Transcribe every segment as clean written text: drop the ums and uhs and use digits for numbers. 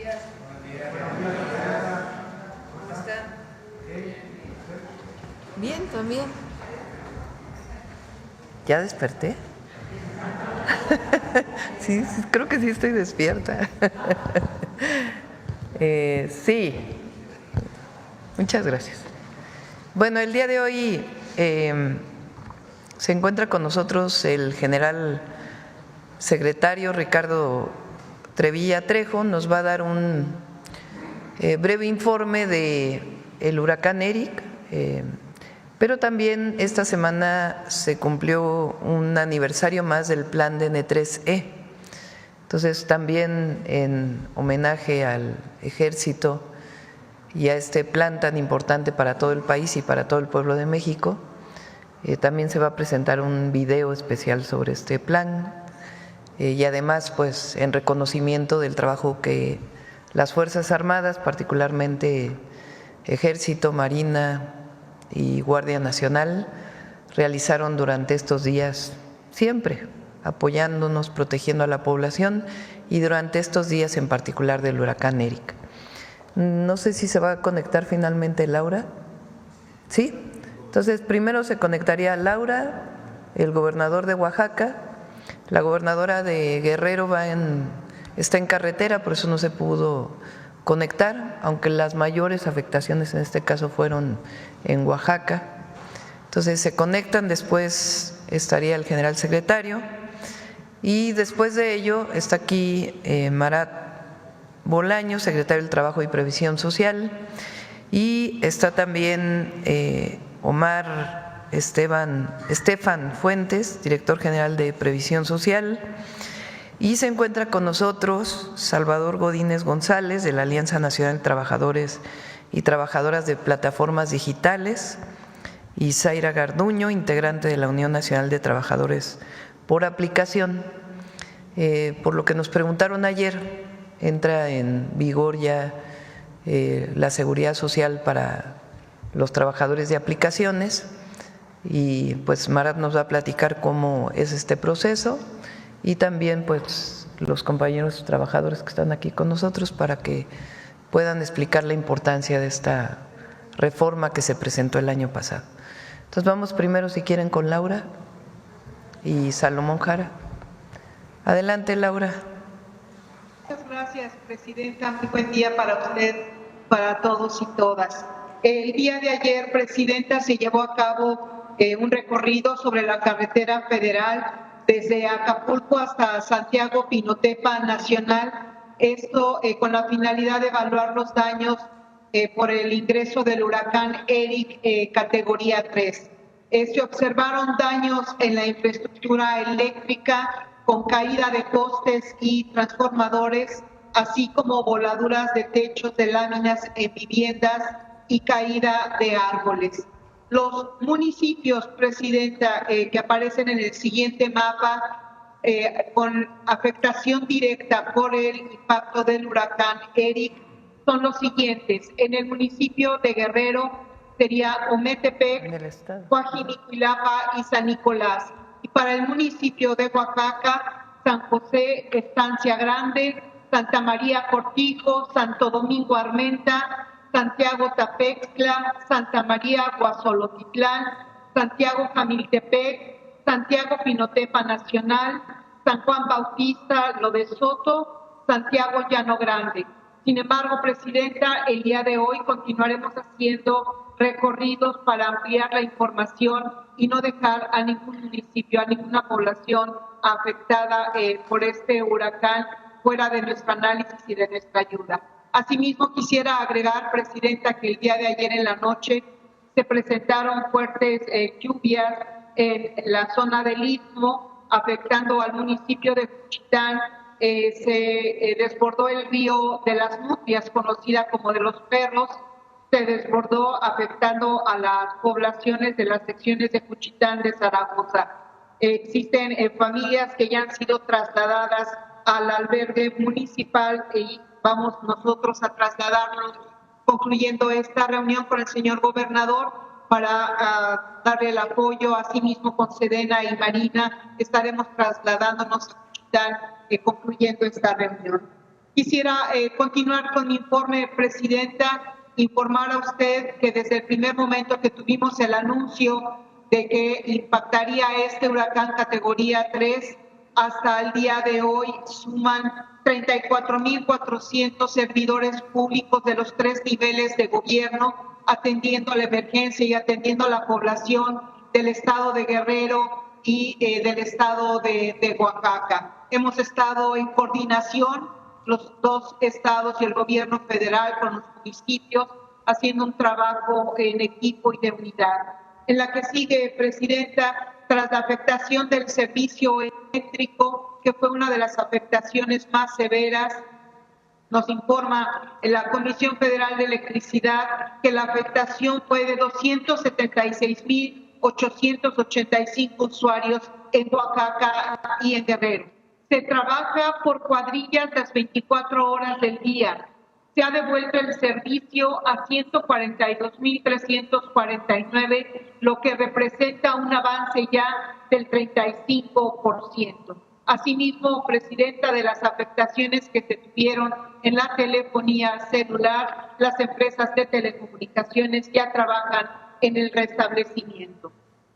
días. ¿Cómo están? Bien, también. ¿Ya desperté? Sí, creo que sí estoy despierta. Sí, muchas gracias. Bueno, el día de hoy se encuentra con nosotros el general secretario Ricardo Trevilla Trejo. Nos va a dar un breve informe del huracán Eric, pero también esta semana se cumplió un aniversario más del plan de N3E. Entonces, también en homenaje al ejército y a este plan tan importante para todo el país y para todo el pueblo de México, también se va a presentar un video especial sobre este plan y además, pues, en reconocimiento del trabajo que las Fuerzas Armadas, particularmente Ejército, Marina y Guardia Nacional, realizaron durante estos días, siempre apoyándonos, protegiendo a la población, y durante estos días en particular del huracán Eric. No sé si se va a conectar finalmente Laura. ¿Sí? Entonces, primero se conectaría Laura, el gobernador de Oaxaca. La gobernadora de Guerrero está en carretera, por eso no se pudo conectar, aunque las mayores afectaciones en este caso fueron en Oaxaca. Entonces se conectan, después estaría el general secretario y después de ello está aquí Marat Bolaños, secretario del Trabajo y Previsión Social, y está también Estefan Fuentes, director general de Previsión Social, y se encuentra con nosotros Salvador Godínez González, de la Alianza Nacional de Trabajadores y Trabajadoras de Plataformas Digitales, y Zaira Garduño, integrante de la Unión Nacional de Trabajadores por Aplicación. Por lo que nos preguntaron ayer, entra en vigor ya la seguridad social para los trabajadores de aplicaciones, y pues Marat nos va a platicar cómo es este proceso, y también pues los compañeros trabajadores que están aquí con nosotros para que puedan explicar la importancia de esta reforma que se presentó el año pasado. Entonces vamos primero, si quieren, con Laura y Salomón Jara. Adelante, Laura. Muchas gracias, Presidenta. Muy buen día para usted, para todos y todas. El día de ayer, Presidenta, se llevó a cabo un recorrido sobre la carretera federal desde Acapulco hasta Santiago Pinotepa Nacional. Esto con la finalidad de evaluar los daños por el ingreso del huracán Eric categoría 3. Se observaron daños en la infraestructura eléctrica con caída de postes y transformadores, así como voladuras de techos de láminas en viviendas y caída de árboles. Los municipios, Presidenta, que aparecen en el siguiente mapa, con afectación directa por el impacto del huracán Eric, son los siguientes. En el municipio de Guerrero sería Ometepec, Coajinicuilapa y San Nicolás. Y para el municipio de Oaxaca, San José, Estancia Grande, Santa María Cortijo, Santo Domingo Armenta, Santiago Tapextla, Santa María Guasolotitlán, Santiago Jamiltepec, Santiago Pinotepa Nacional, San Juan Bautista, Lo de Soto, Santiago Llano Grande. Sin embargo, Presidenta, el día de hoy continuaremos haciendo recorridos para ampliar la información y no dejar a ningún municipio, a ninguna población afectada por este huracán fuera de nuestro análisis y de nuestra ayuda. Asimismo, quisiera agregar, Presidenta, que el día de ayer en la noche se presentaron fuertes lluvias en la zona del Istmo, afectando al municipio de Juchitán. Se desbordó el río de las Nutrias, conocida como de los Perros, se desbordó afectando a las poblaciones de las secciones de Juchitán de Zaragoza. Existen familias que ya han sido trasladadas al albergue municipal y vamos nosotros a trasladarnos, concluyendo esta reunión con el señor gobernador para darle el apoyo. Asimismo, con Sedena y Marina estaremos trasladándonos a Juchitán concluyendo esta reunión. Quisiera continuar con mi informe, Presidenta, informar a usted que desde el primer momento que tuvimos el anuncio de que impactaría este huracán categoría 3, hasta el día de hoy suman 34,400 servidores públicos de los 3 niveles de gobierno atendiendo la emergencia y atendiendo a la población del estado de Guerrero y del estado de Oaxaca. Hemos estado en coordinación los 2 estados y el gobierno federal con los municipios haciendo un trabajo en equipo y de unidad. En la que sigue, Presidenta, tras la afectación del servicio eléctrico, que fue una de las afectaciones más severas, nos informa la Comisión Federal de Electricidad que la afectación fue de 276,885 usuarios en Oaxaca y en Guerrero. Se trabaja por cuadrillas las 24 horas del día. Se ha devuelto el servicio a 142,349, lo que representa un avance ya del 35%. Asimismo, Presidenta, de las afectaciones que se tuvieron en la telefonía celular, las empresas de telecomunicaciones ya trabajan en el restablecimiento.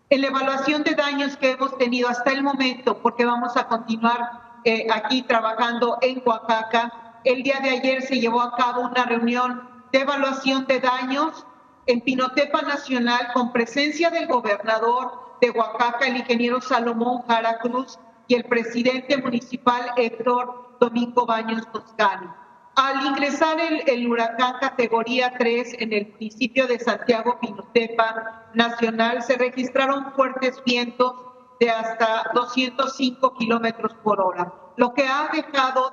En la evaluación de daños que hemos tenido hasta el momento, porque vamos a continuar aquí trabajando en Oaxaca, el día de ayer se llevó a cabo una reunión de evaluación de daños en Pinotepa Nacional con presencia del gobernador de Oaxaca, el ingeniero Salomón Jara Cruz, y el presidente municipal Héctor Domingo Baños Toscano. Al ingresar el huracán categoría 3 en el municipio de Santiago Pinotepa Nacional, se registraron fuertes vientos de hasta 205 kilómetros por hora, lo que ha dejado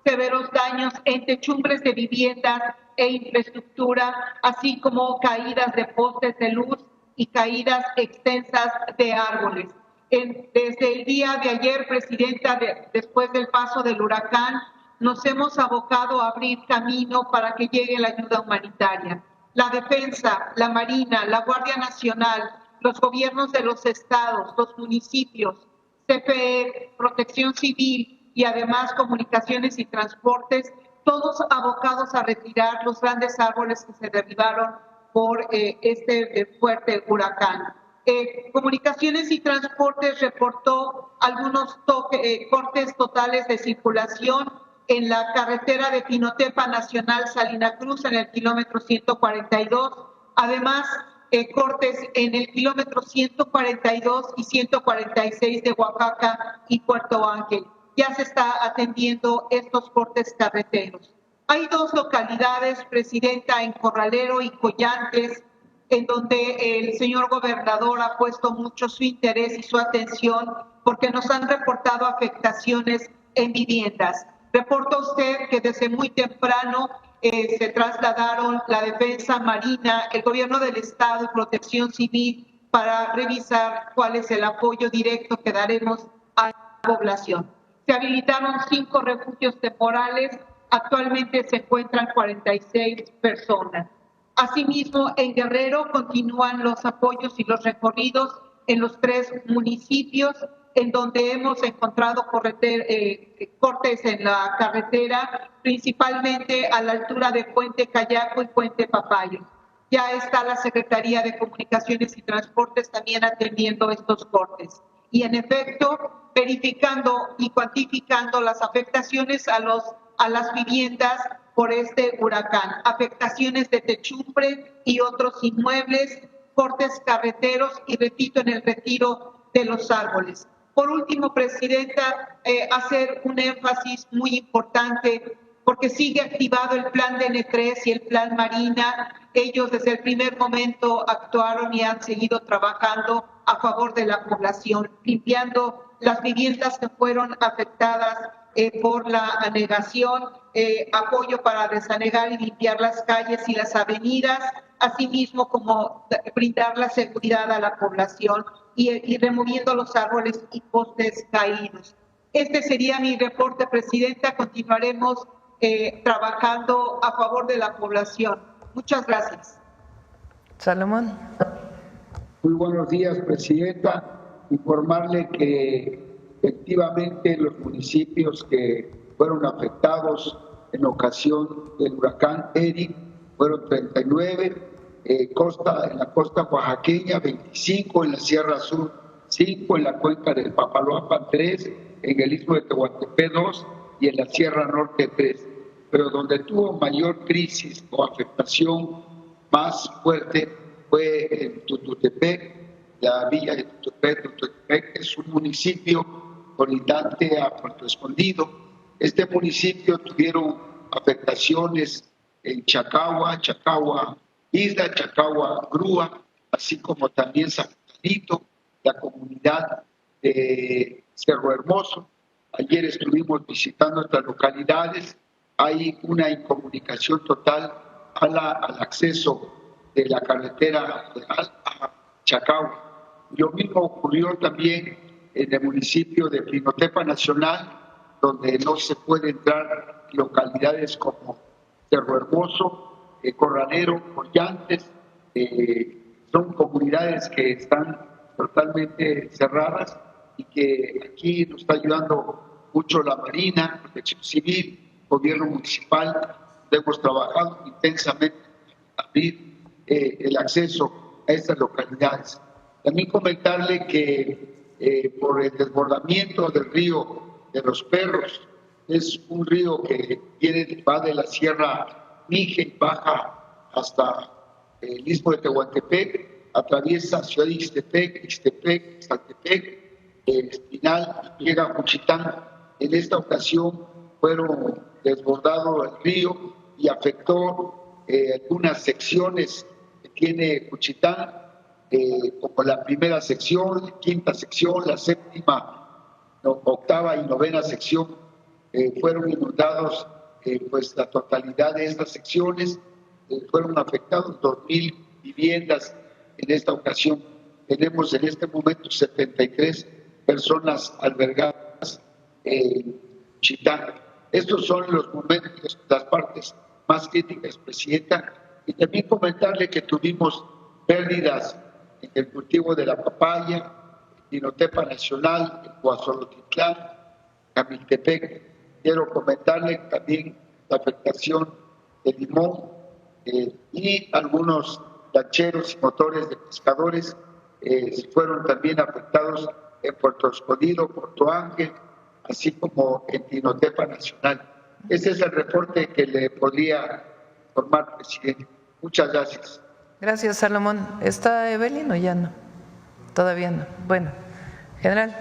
severos daños en techumbres de viviendas e infraestructura, así como caídas de postes de luz y caídas extensas de árboles. Desde el día de ayer, Presidenta, después del paso del huracán, nos hemos abocado a abrir camino para que llegue la ayuda humanitaria. La Defensa, la Marina, la Guardia Nacional, los gobiernos de los estados, los municipios, CFE, Protección Civil y además Comunicaciones y Transportes, todos abocados a retirar los grandes árboles que se derribaron por este fuerte huracán. Comunicaciones y Transportes reportó algunos cortes totales de circulación en la carretera de Pinotepa Nacional Salina Cruz en el kilómetro 142, además cortes en el kilómetro 142 y 146 de Oaxaca y Puerto Ángel. Ya se está atendiendo estos cortes carreteros. Hay 2 localidades, Presidenta, en Corralero y Collantes, en donde el señor gobernador ha puesto mucho su interés y su atención porque nos han reportado afectaciones en viviendas. Reporta usted que desde muy temprano se trasladaron la Defensa, Marina, el gobierno del Estado y Protección Civil para revisar cuál es el apoyo directo que daremos a la población. Se habilitaron 5 refugios temporales, actualmente se encuentran 46 personas. Asimismo, en Guerrero continúan los apoyos y los recorridos en los 3 municipios en donde hemos encontrado cortes en la carretera, principalmente a la altura de Puente Cayaco y Puente Papayo. Ya está la Secretaría de Comunicaciones y Transportes también atendiendo estos cortes. Y en efecto, verificando y cuantificando las afectaciones a las viviendas por este huracán, afectaciones de techumbre y otros inmuebles, cortes carreteros y, repito, en el retiro de los árboles. Por último, Presidenta, hacer un énfasis muy importante porque sigue activado el plan DN3 y el plan Marina. Ellos desde el primer momento actuaron y han seguido trabajando a favor de la población, limpiando las viviendas que fueron afectadas por la anegación, apoyo para desanegar y limpiar las calles y las avenidas, asimismo como brindar la seguridad a la población y removiendo los árboles y postes caídos. Este sería mi reporte, Presidenta. Continuaremos trabajando a favor de la población. Muchas gracias. Salomón. Muy buenos días, Presidenta. Informarle que efectivamente los municipios que fueron afectados en ocasión del huracán Eric, fueron 39, en la costa oaxaqueña 25, en la Sierra Sur 5, en la cuenca del Papaloapan 3, en el Istmo de Tehuantepec 2 y en la Sierra Norte 3. Pero donde tuvo mayor crisis o afectación más fuerte fue en Tututepec, la villa de Tututepec. Tututepec es un municipio colindante a Puerto Escondido. Este municipio tuvieron afectaciones en Chacagua, Isla, Chacagua, Grúa, así como también San Juanito, la comunidad de Cerro Hermoso. Ayer estuvimos visitando estas localidades. Hay una incomunicación total al acceso de la carretera a Chacagua. Lo mismo ocurrió también en el municipio de Pinotepa Nacional, donde no se puede entrar localidades como Cerro Hermoso, Corralero, Collantes, son comunidades que están totalmente cerradas y que aquí nos está ayudando mucho la Marina, Protección Civil, Gobierno Municipal. Hemos trabajado intensamente para abrir el acceso a estas localidades. También comentarle que por el desbordamiento del río de los Perros, es un río que va de la Sierra Mije, baja hasta el Istmo de Tehuantepec, atraviesa Ciudad de Ixtepec, Xaltepec, Espinal, llega a Juchitán. En esta ocasión fueron desbordados el río y afectó algunas secciones que tiene Juchitán, como la primera sección, la quinta sección, la séptima, octava y novena sección fueron inundados. Pues la totalidad de estas secciones fueron afectados 2,000 viviendas en esta ocasión. Tenemos en este momento 73 personas albergadas en Chitán. Estos son los momentos, las partes más críticas, Presidenta. Y también comentarle que tuvimos pérdidas en el cultivo de la papaya, en Pinotepa Nacional, en Coazolotitlán, Camiltepec. Quiero comentarle también la afectación de limón y algunos lancheros y motores de pescadores fueron también afectados en Puerto Escondido, Puerto Ángel, así como en Pinotepa Nacional. Ese es el reporte que le podría informar, presidente. Muchas gracias. Gracias, Salomón. ¿Está Evelyn o ya no? Todavía no. Bueno, general.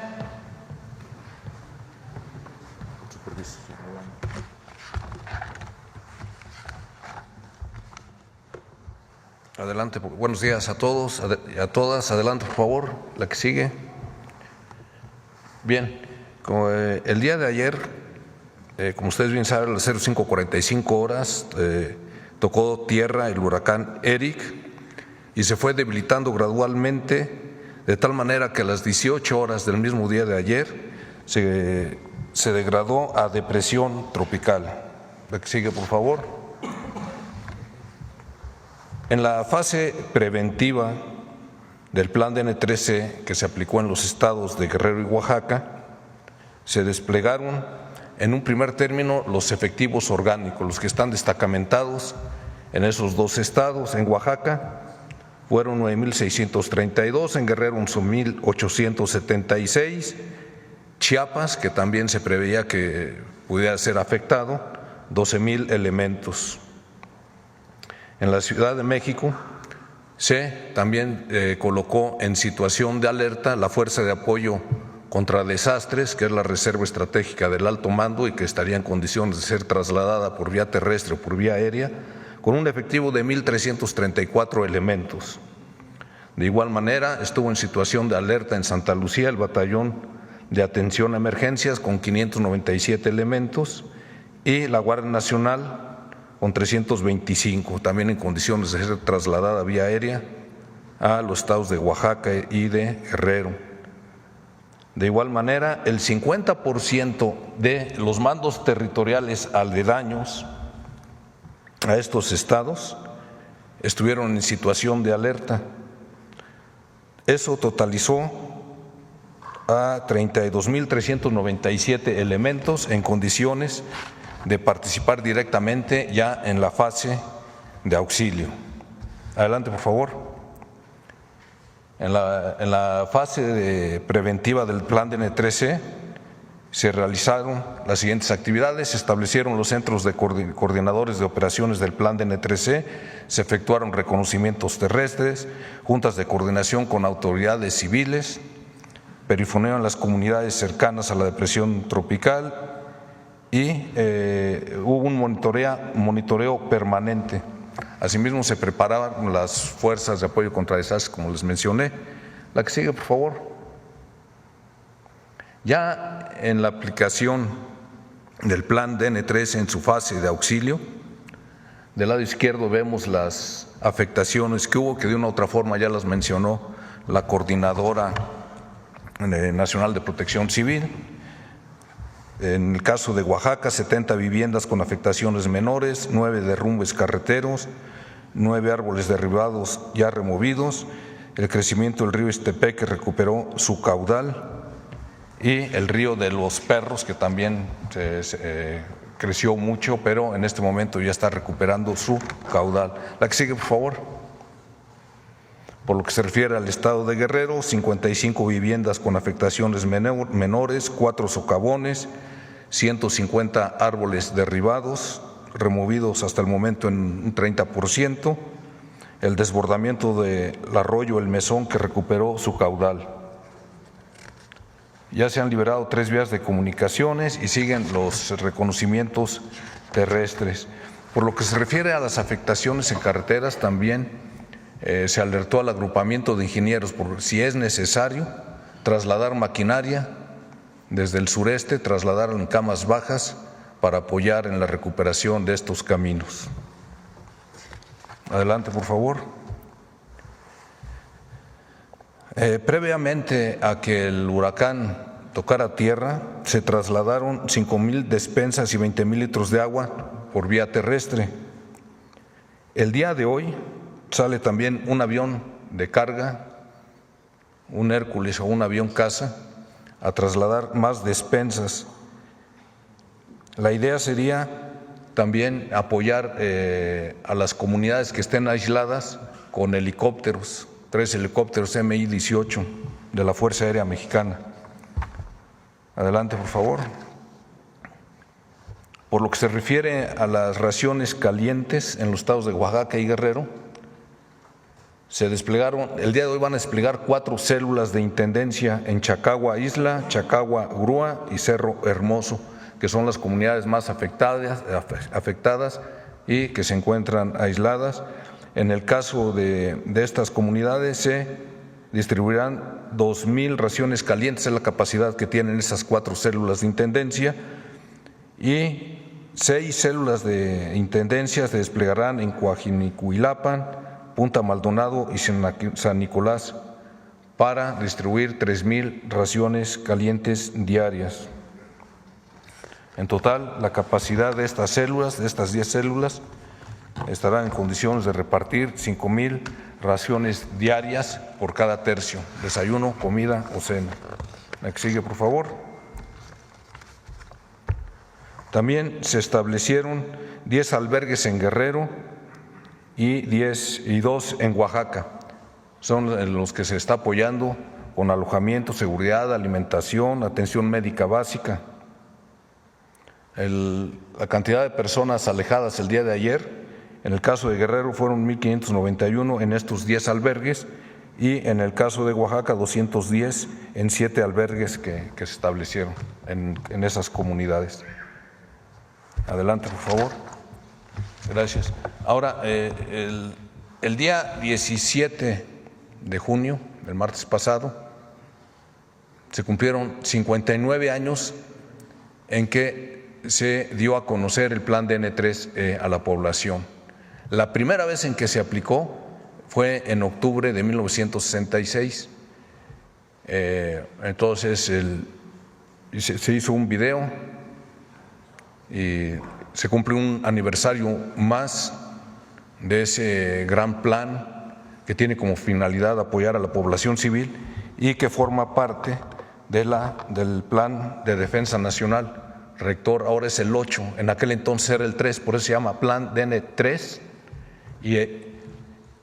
Adelante, buenos días a todos y a todas. Adelante, por favor, la que sigue. Bien, como el día de ayer, como ustedes bien saben, a las 05:45 horas tocó tierra el huracán Eric y se fue debilitando gradualmente, de tal manera que a las 18 horas del mismo día de ayer se degradó a depresión tropical. La que sigue, por favor. En la fase preventiva del plan DN13 que se aplicó en los estados de Guerrero y Oaxaca, se desplegaron en un primer término los efectivos orgánicos, los que están destacamentados en esos dos estados. En Oaxaca fueron 9,632, en Guerrero 11,876, Chiapas, que también se preveía que pudiera ser afectado, 12,000 elementos. En la Ciudad de México se también colocó en situación de alerta la Fuerza de Apoyo contra Desastres, que es la Reserva Estratégica del Alto Mando y que estaría en condiciones de ser trasladada por vía terrestre o por vía aérea, con un efectivo de 1,334 elementos. De igual manera, estuvo en situación de alerta en Santa Lucía el Batallón de Atención a Emergencias con 597 elementos y la Guardia Nacional con 325, también en condiciones de ser trasladada vía aérea a los estados de Oaxaca y de Guerrero. De igual manera, el 50% de los mandos territoriales aledaños a estos estados estuvieron en situación de alerta. Eso totalizó a 32.397 elementos en condiciones de participar directamente ya en la fase de auxilio. Adelante, por favor. En la fase preventiva del plan DN3C se realizaron las siguientes actividades: se establecieron los centros de coordinadores de operaciones del plan DN3C, se efectuaron reconocimientos terrestres, juntas de coordinación con autoridades civiles, perifoneo en las comunidades cercanas a la depresión tropical y hubo un monitoreo permanente. Asimismo, se preparaban las fuerzas de apoyo contra desastres, como les mencioné. La que sigue, por favor. Ya en la aplicación del plan DN3 en su fase de auxilio, del lado izquierdo vemos las afectaciones que hubo, que de una u otra forma ya las mencionó la Coordinadora Nacional de Protección Civil. En el caso de Oaxaca, 70 viviendas con afectaciones menores, 9 derrumbes carreteros, 9 árboles derribados ya removidos, el crecimiento del río Ixtepec que recuperó su caudal y el río de los Perros que también creció mucho, pero en este momento ya está recuperando su caudal. La que sigue, por favor. Por lo que se refiere al estado de Guerrero, 55 viviendas con afectaciones menores, 4 socavones, 150 árboles derribados, removidos hasta el momento en un 30%, el desbordamiento del arroyo El Mesón que recuperó su caudal. Ya se han liberado 3 vías de comunicaciones y siguen los reconocimientos terrestres. Por lo que se refiere a las afectaciones en carreteras, también se alertó al agrupamiento de ingenieros por si es necesario trasladar maquinaria desde el sureste, trasladar en camas bajas para apoyar en la recuperación de estos caminos. Adelante, por favor. Previamente a que el huracán tocara tierra, se trasladaron 5,000 despensas y 20,000 litros de agua por vía terrestre. El día de hoy sale también un avión de carga, un Hércules o un avión caza, a trasladar más despensas. La idea sería también apoyar a las comunidades que estén aisladas con helicópteros, 3 helicópteros Mi-18 de la Fuerza Aérea Mexicana. Adelante, por favor. Por lo que se refiere a las raciones calientes en los estados de Oaxaca y Guerrero, se desplegaron, el día de hoy van a desplegar 4 células de intendencia en Chacagua Isla, Chacagua Grúa y Cerro Hermoso, que son las comunidades más afectadas y que se encuentran aisladas. En el caso de estas comunidades se distribuirán 2,000 raciones calientes, es la capacidad que tienen esas 4 células de intendencia, y 6 células de intendencia se desplegarán en Coajinicuilapan, Punta Maldonado y San Nicolás para distribuir 3,000 raciones calientes diarias. En total, la capacidad de estas células, de estas 10 células, estarán en condiciones de repartir 5,000 raciones diarias por cada tercio, desayuno, comida o cena. La que sigue, por favor. También se establecieron 10 albergues en Guerrero y 2 en Oaxaca. Son los que se está apoyando con alojamiento, seguridad, alimentación, atención médica básica. La cantidad de personas alejadas el día de ayer, en el caso de Guerrero fueron 1,591 en estos 10 albergues y en el caso de Oaxaca 210 en 7 albergues que se establecieron en esas comunidades. Adelante, por favor. Gracias. Ahora, el día 17 de junio, el martes pasado, se cumplieron 59 años en que se dio a conocer el plan DN3 a la población. La primera vez en que se aplicó fue en octubre de 1966. Entonces se hizo un video y se cumple un aniversario más de ese gran plan que tiene como finalidad apoyar a la población civil y que forma parte del Plan de Defensa Nacional rector, ahora es el 8, en aquel entonces era el 3, por eso se llama Plan DN3,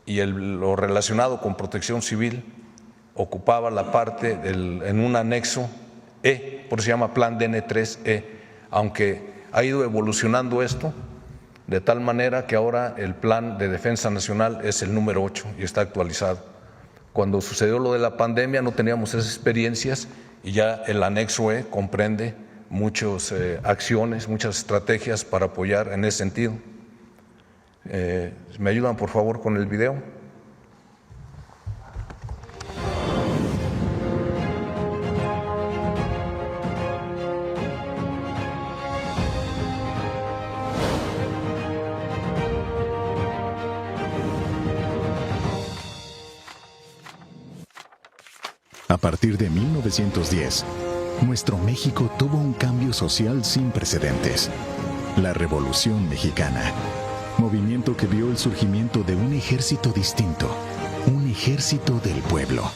lo relacionado con protección civil ocupaba la parte en un anexo E, por eso se llama Plan DN3E, aunque ha ido evolucionando esto de tal manera que ahora el Plan de Defensa Nacional es el número 8 y está actualizado. Cuando sucedió lo de la pandemia no teníamos esas experiencias y ya el anexo E comprende muchas acciones, muchas estrategias para apoyar en ese sentido. ¿Me ayudan por favor con el video? A partir de 1910, nuestro México tuvo un cambio social sin precedentes, la Revolución Mexicana, movimiento que vio el surgimiento de un ejército distinto, un ejército del pueblo,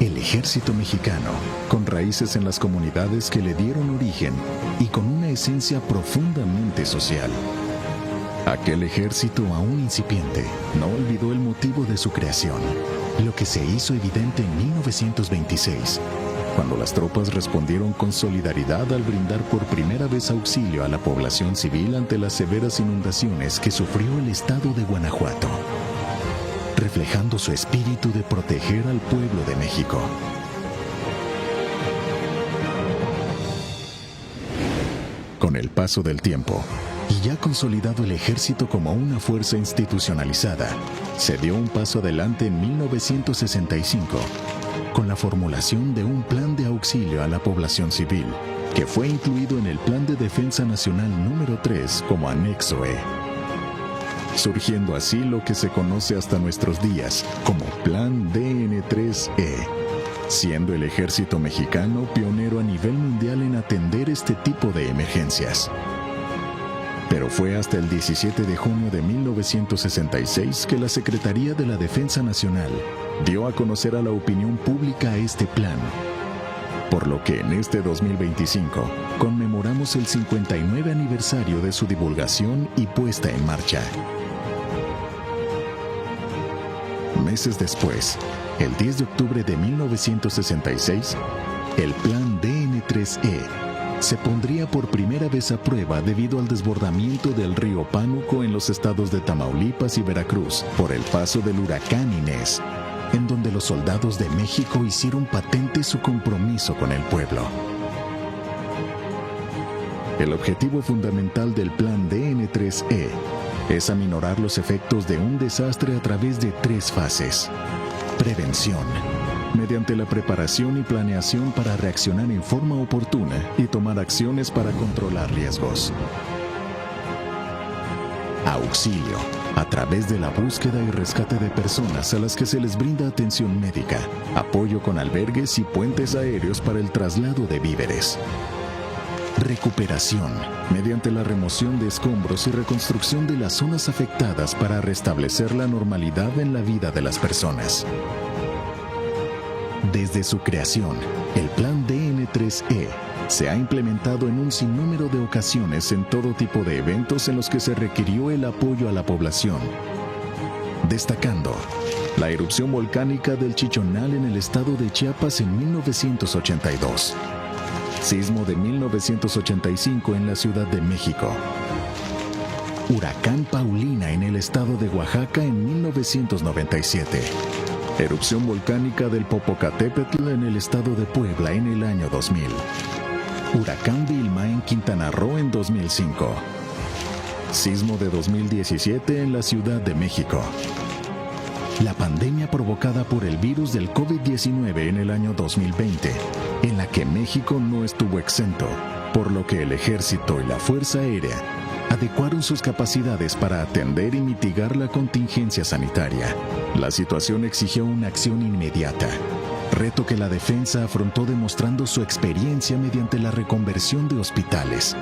el ejército mexicano, con raíces en las comunidades que le dieron origen y con una esencia profundamente social. Aquel ejército aún incipiente no olvidó el motivo de su creación, lo que se hizo evidente en 1926, cuando las tropas respondieron con solidaridad al brindar por primera vez auxilio a la población civil ante las severas inundaciones que sufrió el estado de Guanajuato, reflejando su espíritu de proteger al pueblo de México. Con el paso del tiempo, y ya consolidado el ejército como una fuerza institucionalizada, se dio un paso adelante en 1965, con la formulación de un plan de auxilio a la población civil, que fue incluido en el Plan de Defensa Nacional número 3 como anexo E, surgiendo así lo que se conoce hasta nuestros días como Plan DN3E, siendo el ejército mexicano pionero a nivel mundial en atender este tipo de emergencias. Pero fue hasta el 17 de junio de 1966 que la Secretaría de la Defensa Nacional dio a conocer a la opinión pública este plan, por lo que en este 2025 conmemoramos el 59 aniversario de su divulgación y puesta en marcha. Meses después, el 10 de octubre de 1966, el Plan DN3E se pondría por primera vez a prueba debido al desbordamiento del río Pánuco en los estados de Tamaulipas y Veracruz por el paso del huracán Inés, en donde los soldados de México hicieron patente su compromiso con el pueblo. El objetivo fundamental del Plan DN3E es aminorar los efectos de un desastre a través de 3 fases. Prevención, mediante la preparación y planeación para reaccionar en forma oportuna y tomar acciones para controlar riesgos. Auxilio, a través de la búsqueda y rescate de personas a las que se les brinda atención médica, apoyo con albergues y puentes aéreos para el traslado de víveres. Recuperación, mediante la remoción de escombros y reconstrucción de las zonas afectadas para restablecer la normalidad en la vida de las personas. Desde su creación, el Plan DN3E se ha implementado en un sinnúmero de ocasiones en todo tipo de eventos en los que se requirió el apoyo a la población, destacando la erupción volcánica del Chichonal en el estado de Chiapas en 1982, sismo de 1985 en la Ciudad de México, huracán Paulina en el estado de Oaxaca en 1997, erupción volcánica del Popocatépetl en el estado de Puebla en el año 2000, huracán Vilma en Quintana Roo en 2005, sismo de 2017 en la Ciudad de México, la pandemia provocada por el virus del COVID-19 en el año 2020, en la que México no estuvo exento, por lo que el Ejército y la Fuerza Aérea adecuaron sus capacidades para atender y mitigar la contingencia sanitaria. La situación exigió una acción inmediata, reto que la defensa afrontó demostrando su experiencia mediante la reconversión de hospitales,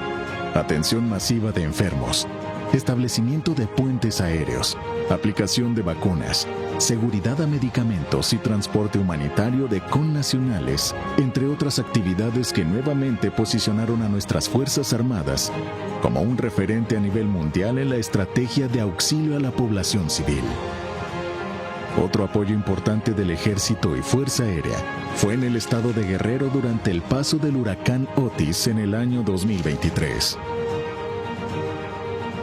atención masiva de enfermos, establecimiento de puentes aéreos, aplicación de vacunas, seguridad a medicamentos y transporte humanitario de connacionales, entre otras actividades que nuevamente posicionaron a nuestras Fuerzas Armadas como un referente a nivel mundial en la estrategia de auxilio a la población civil. Otro apoyo importante del Ejército y Fuerza Aérea fue en el estado de Guerrero durante el paso del huracán Otis en el año 2023.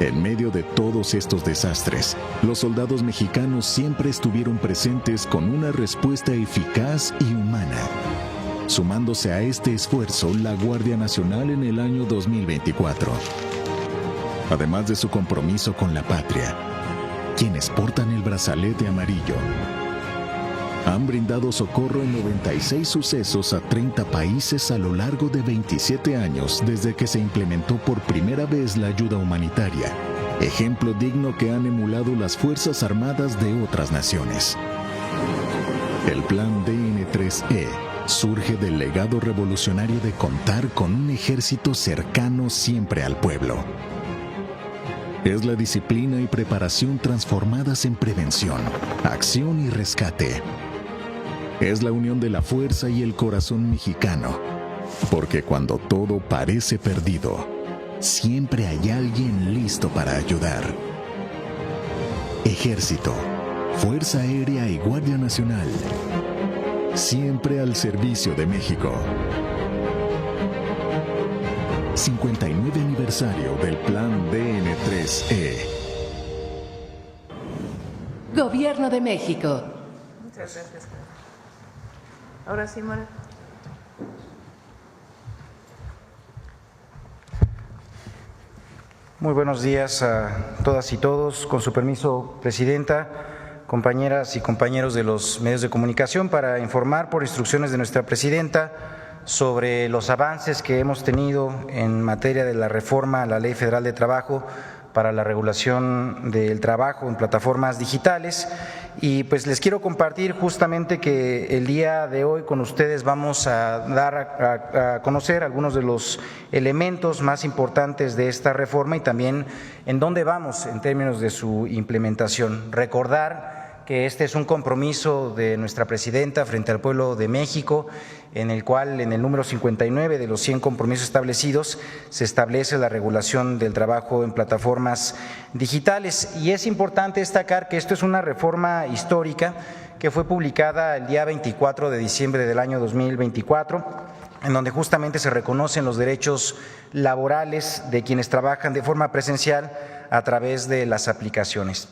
En medio de todos estos desastres, los soldados mexicanos siempre estuvieron presentes con una respuesta eficaz y humana. Sumándose a este esfuerzo la Guardia Nacional en el año 2024. Además de su compromiso con la patria, quienes portan el brazalete amarillo han brindado socorro en 96 sucesos a 30 países a lo largo de 27 años desde que se implementó por primera vez la ayuda humanitaria, ejemplo digno que han emulado las Fuerzas Armadas de otras naciones. El Plan DN3E surge del legado revolucionario de contar con un ejército cercano siempre al pueblo. Es la disciplina y preparación transformadas en prevención, acción y rescate. Es la unión de la fuerza y el corazón mexicano, porque cuando todo parece perdido, siempre hay alguien listo para ayudar. Ejército, Fuerza Aérea y Guardia Nacional, siempre al servicio de México. 59 aniversario del Plan DN3E. Gobierno de México. Muchas gracias. Ahora sí, Mara. Muy buenos días a todas y todos. Con su permiso, Presidenta, compañeras y compañeros de los medios de comunicación, para informar por instrucciones de nuestra Presidenta sobre los avances que hemos tenido en materia de la reforma a la Ley Federal de Trabajo para la regulación del trabajo en plataformas digitales. Y pues les quiero compartir justamente que el día de hoy con ustedes vamos a dar a conocer algunos de los elementos más importantes de esta reforma y también en dónde vamos en términos de su implementación. Recordar que este es un compromiso de nuestra Presidenta frente al pueblo de México, en el cual en el número 59 de los 100 compromisos establecidos se establece la regulación del trabajo en plataformas digitales. Y es importante destacar que esto es una reforma histórica que fue publicada el día 24 de diciembre del año 2024, en donde justamente se reconocen los derechos laborales de quienes trabajan de forma presencial a través de las aplicaciones.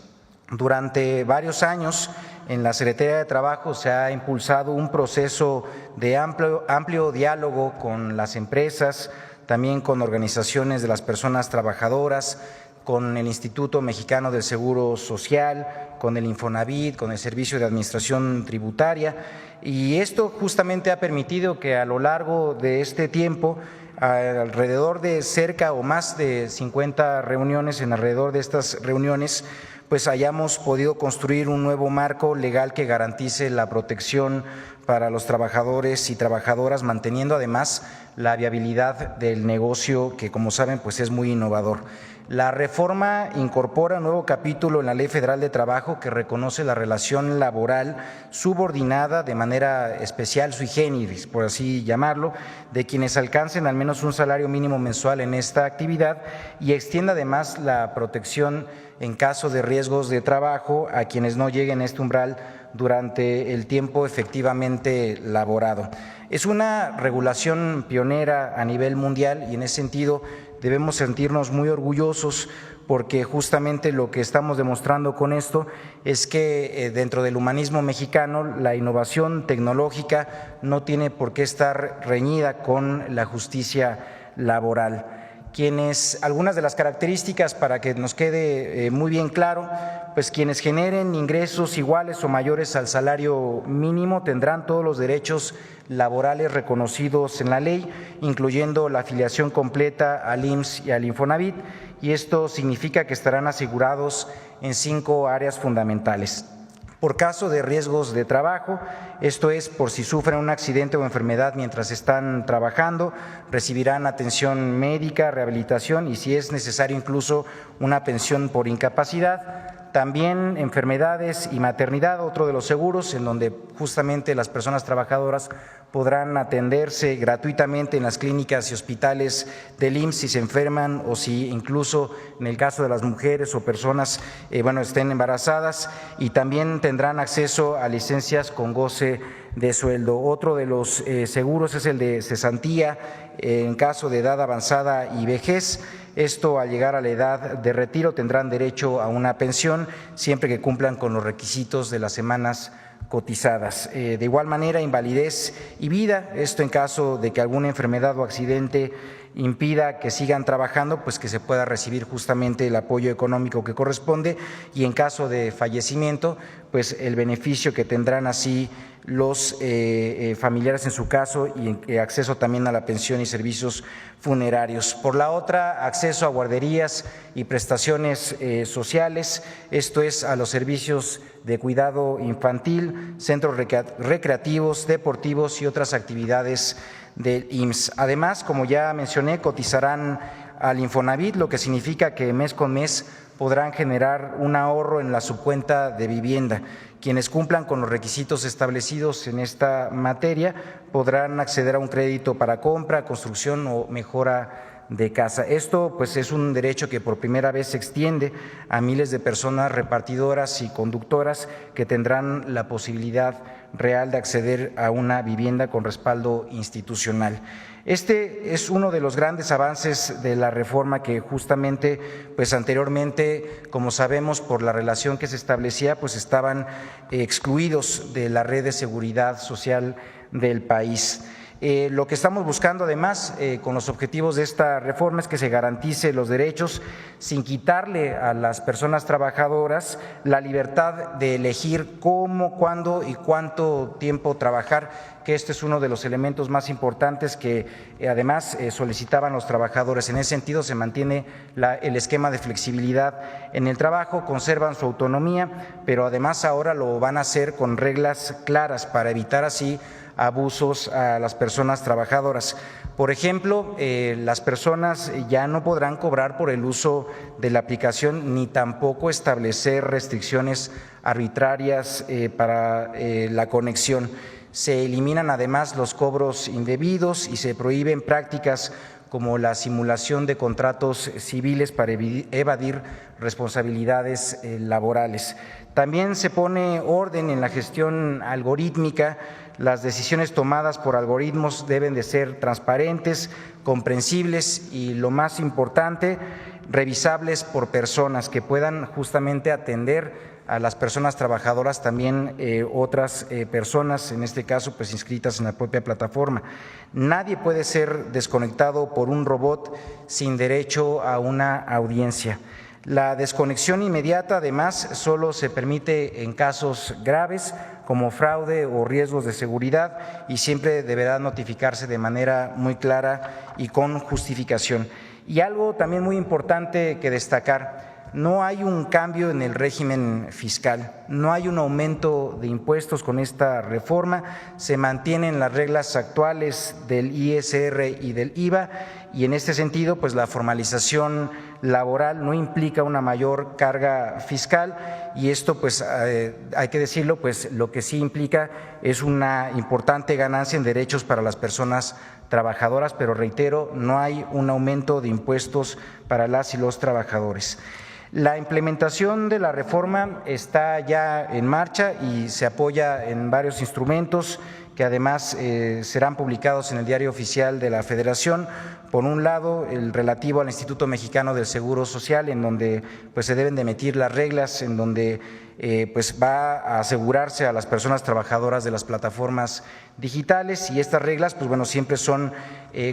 Durante varios años en la Secretaría de Trabajo se ha impulsado un proceso de amplio diálogo con las empresas, también con organizaciones de las personas trabajadoras, con el Instituto Mexicano del Seguro Social, con el Infonavit, con el Servicio de Administración Tributaria, y esto justamente ha permitido que a lo largo de este tiempo, alrededor de cerca o más de 50 reuniones, en alrededor de estas reuniones, pues hayamos podido construir un nuevo marco legal que garantice la protección para los trabajadores y trabajadoras, manteniendo además la viabilidad del negocio que, como saben, pues es muy innovador. La reforma incorpora un nuevo capítulo en la Ley Federal de Trabajo que reconoce la relación laboral subordinada de manera especial, sui generis, por así llamarlo, de quienes alcancen al menos un salario mínimo mensual en esta actividad, y extiende además la protección en caso de riesgos de trabajo a quienes no lleguen a este umbral durante el tiempo efectivamente laborado. Es una regulación pionera a nivel mundial y en ese sentido debemos sentirnos muy orgullosos, porque justamente lo que estamos demostrando con esto es que dentro del humanismo mexicano la innovación tecnológica no tiene por qué estar reñida con la justicia laboral. Algunas de las características, para que nos quede muy bien claro, pues quienes generen ingresos iguales o mayores al salario mínimo tendrán todos los derechos laborales reconocidos en la ley, incluyendo la afiliación completa al IMSS y al Infonavit, y esto significa que estarán asegurados en 5 áreas fundamentales. Por caso de riesgos de trabajo, esto es, por si sufren un accidente o enfermedad mientras están trabajando, recibirán atención médica, rehabilitación y, si es necesario, incluso una pensión por incapacidad. También enfermedades y maternidad, otro de los seguros, en donde justamente las personas trabajadoras podrán atenderse gratuitamente en las clínicas y hospitales del IMSS si se enferman o si incluso en el caso de las mujeres o personas estén embarazadas, y también tendrán acceso a licencias con goce de sueldo. Otro de los seguros es el de cesantía en caso de edad avanzada y vejez. Esto, al llegar a la edad de retiro, tendrán derecho a una pensión siempre que cumplan con los requisitos de las semanas cotizadas. De igual manera, invalidez y vida, esto en caso de que alguna enfermedad o accidente impida que sigan trabajando, pues que se pueda recibir justamente el apoyo económico que corresponde, y en caso de fallecimiento, pues el beneficio que tendrán así los familiares en su caso, y acceso también a la pensión y servicios funerarios. Por la otra, acceso a guarderías y prestaciones sociales, esto es a los servicios de cuidado infantil, centros recreativos, deportivos y otras actividades del IMSS. Además, como ya mencioné, cotizarán al Infonavit, lo que significa que mes con mes podrán generar un ahorro en la subcuenta de vivienda. Quienes cumplan con los requisitos establecidos en esta materia podrán acceder a un crédito para compra, construcción o mejora de casa. Esto pues es un derecho que por primera vez se extiende a miles de personas repartidoras y conductoras que tendrán la posibilidad real de acceder a una vivienda con respaldo institucional. Este es uno de los grandes avances de la reforma que justamente pues anteriormente, como sabemos, por la relación que se establecía, pues estaban excluidos de la red de seguridad social del país. Lo que estamos buscando además con los objetivos de esta reforma es que se garantice los derechos sin quitarle a las personas trabajadoras la libertad de elegir cómo, cuándo y cuánto tiempo trabajar, que este es uno de los elementos más importantes que además solicitaban los trabajadores. En ese sentido se mantiene el esquema de flexibilidad en el trabajo, conservan su autonomía, pero además ahora lo van a hacer con reglas claras para evitar así abusos a las personas trabajadoras. Por ejemplo, las personas ya no podrán cobrar por el uso de la aplicación ni tampoco establecer restricciones arbitrarias para la conexión. Se eliminan además los cobros indebidos y se prohíben prácticas como la simulación de contratos civiles para evadir responsabilidades laborales. También se pone orden en la gestión algorítmica. Las decisiones tomadas por algoritmos deben de ser transparentes, comprensibles y, lo más importante, revisables por personas que puedan justamente atender a las personas trabajadoras, también otras personas, en este caso pues inscritas en la propia plataforma. Nadie puede ser desconectado por un robot sin derecho a una audiencia. La desconexión inmediata, además, solo se permite en casos graves como fraude o riesgos de seguridad, y siempre deberá notificarse de manera muy clara y con justificación. Y algo también muy importante que destacar: no hay un cambio en el régimen fiscal, no hay un aumento de impuestos con esta reforma, se mantienen las reglas actuales del ISR y del IVA, y en este sentido pues la formalización laboral no implica una mayor carga fiscal, y esto pues hay que decirlo, pues lo que sí implica es una importante ganancia en derechos para las personas trabajadoras, pero reitero, no hay un aumento de impuestos para las y los trabajadores. La implementación de la reforma está ya en marcha y se apoya en varios instrumentos que además serán publicados en el Diario Oficial de la Federación. Por un lado, el relativo al Instituto Mexicano del Seguro Social, en donde pues se deben de emitir las reglas, en donde pues va a asegurarse a las personas trabajadoras de las plataformas digitales, y estas reglas pues bueno siempre son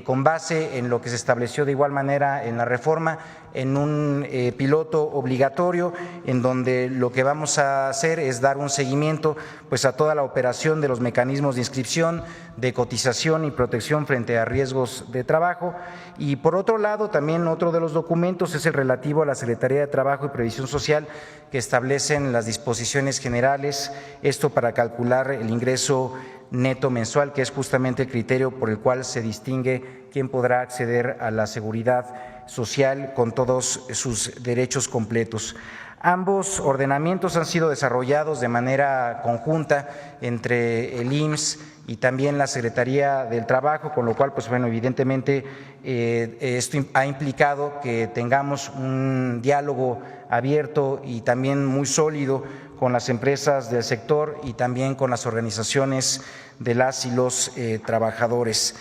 con base en lo que se estableció de igual manera en la reforma, en un piloto obligatorio, en donde lo que vamos a hacer es dar un seguimiento pues a toda la operación de los mecanismos de inscripción, de cotización y protección frente a riesgos de trabajo. Y por otro lado, también otro de los documentos es el relativo a la Secretaría de Trabajo y Previsión Social, que establecen las disposiciones generales, esto para calcular el ingreso neto mensual, que es justamente el criterio por el cual se distingue quién podrá acceder a la seguridad social con todos sus derechos completos. Ambos ordenamientos han sido desarrollados de manera conjunta entre el IMSS y también la Secretaría del Trabajo, con lo cual, pues bueno, evidentemente esto ha implicado que tengamos un diálogo abierto y también muy sólido con las empresas del sector y también con las organizaciones de las y los trabajadores.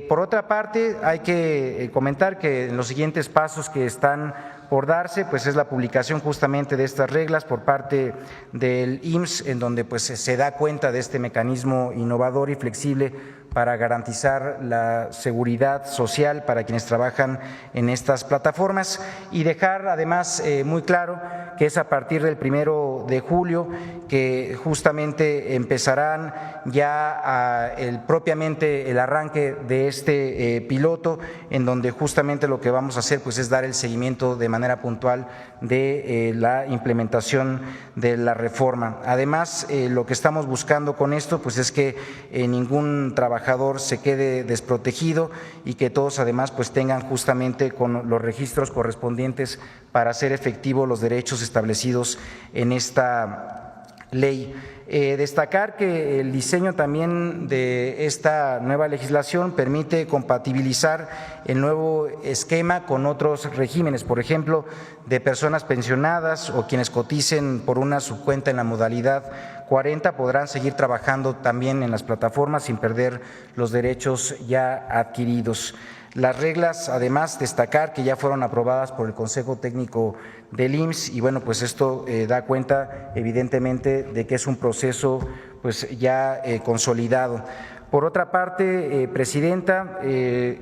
Por otra parte, hay que comentar que en los siguientes pasos que están por darse, pues es la publicación justamente de estas reglas por parte del IMSS, en donde pues se da cuenta de este mecanismo innovador y flexible para garantizar la seguridad social para quienes trabajan en estas plataformas y dejar además muy claro que es a partir del 1 de julio que justamente empezarán ya propiamente el arranque de este piloto, en donde justamente lo que vamos a hacer pues es dar el seguimiento de manera puntual de la implementación de la reforma. Además, lo que estamos buscando con esto pues es que ningún trabajador se quede desprotegido y que todos además pues tengan justamente con los registros correspondientes para hacer efectivos los derechos establecidos en esta ley. Destacar que el diseño también de esta nueva legislación permite compatibilizar el nuevo esquema con otros regímenes, por ejemplo, de personas pensionadas o quienes coticen por una subcuenta en la modalidad 40 podrán seguir trabajando también en las plataformas sin perder los derechos ya adquiridos. Las reglas, además, destacar que ya fueron aprobadas por el Consejo Técnico del IMSS y bueno, pues esto da cuenta evidentemente de que es un proceso pues ya consolidado. Por otra parte, Presidenta,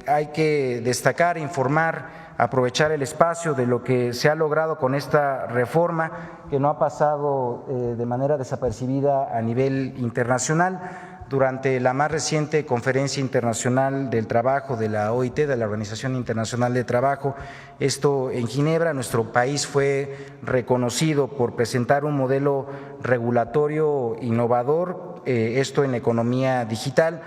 hay que destacar, informar, aprovechar el espacio de lo que se ha logrado con esta reforma que no ha pasado de manera desapercibida a nivel internacional. Durante la más reciente Conferencia Internacional del Trabajo de la OIT, de la Organización Internacional del Trabajo, esto en Ginebra, nuestro país fue reconocido por presentar un modelo regulatorio innovador, esto en economía digital,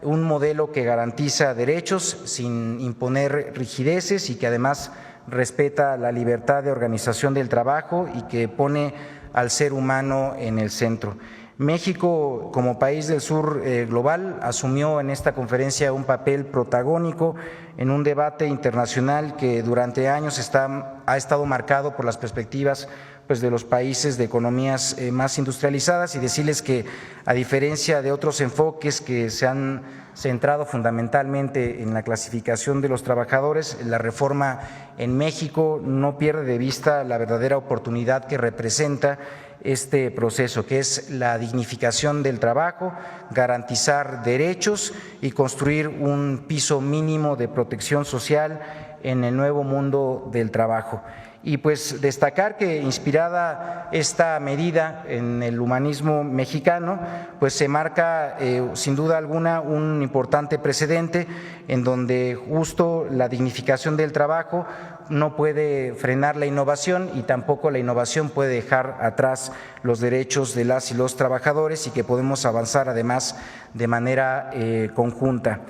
un modelo que garantiza derechos sin imponer rigideces y que además respeta la libertad de organización del trabajo y que pone al ser humano en el centro. México, como país del sur global, asumió en esta conferencia un papel protagónico en un debate internacional que durante años ha estado marcado por las perspectivas pues, de los países de economías más industrializadas y decirles que a diferencia de otros enfoques que se han centrado fundamentalmente en la clasificación de los trabajadores, la reforma en México no pierde de vista la verdadera oportunidad que representa este proceso, que es la dignificación del trabajo, garantizar derechos y construir un piso mínimo de protección social en el nuevo mundo del trabajo. Y pues destacar que inspirada esta medida en el humanismo mexicano, pues se marca sin duda alguna un importante precedente en donde justo la dignificación del trabajo no puede frenar la innovación y tampoco la innovación puede dejar atrás los derechos de las y los trabajadores y que podemos avanzar además de manera conjunta.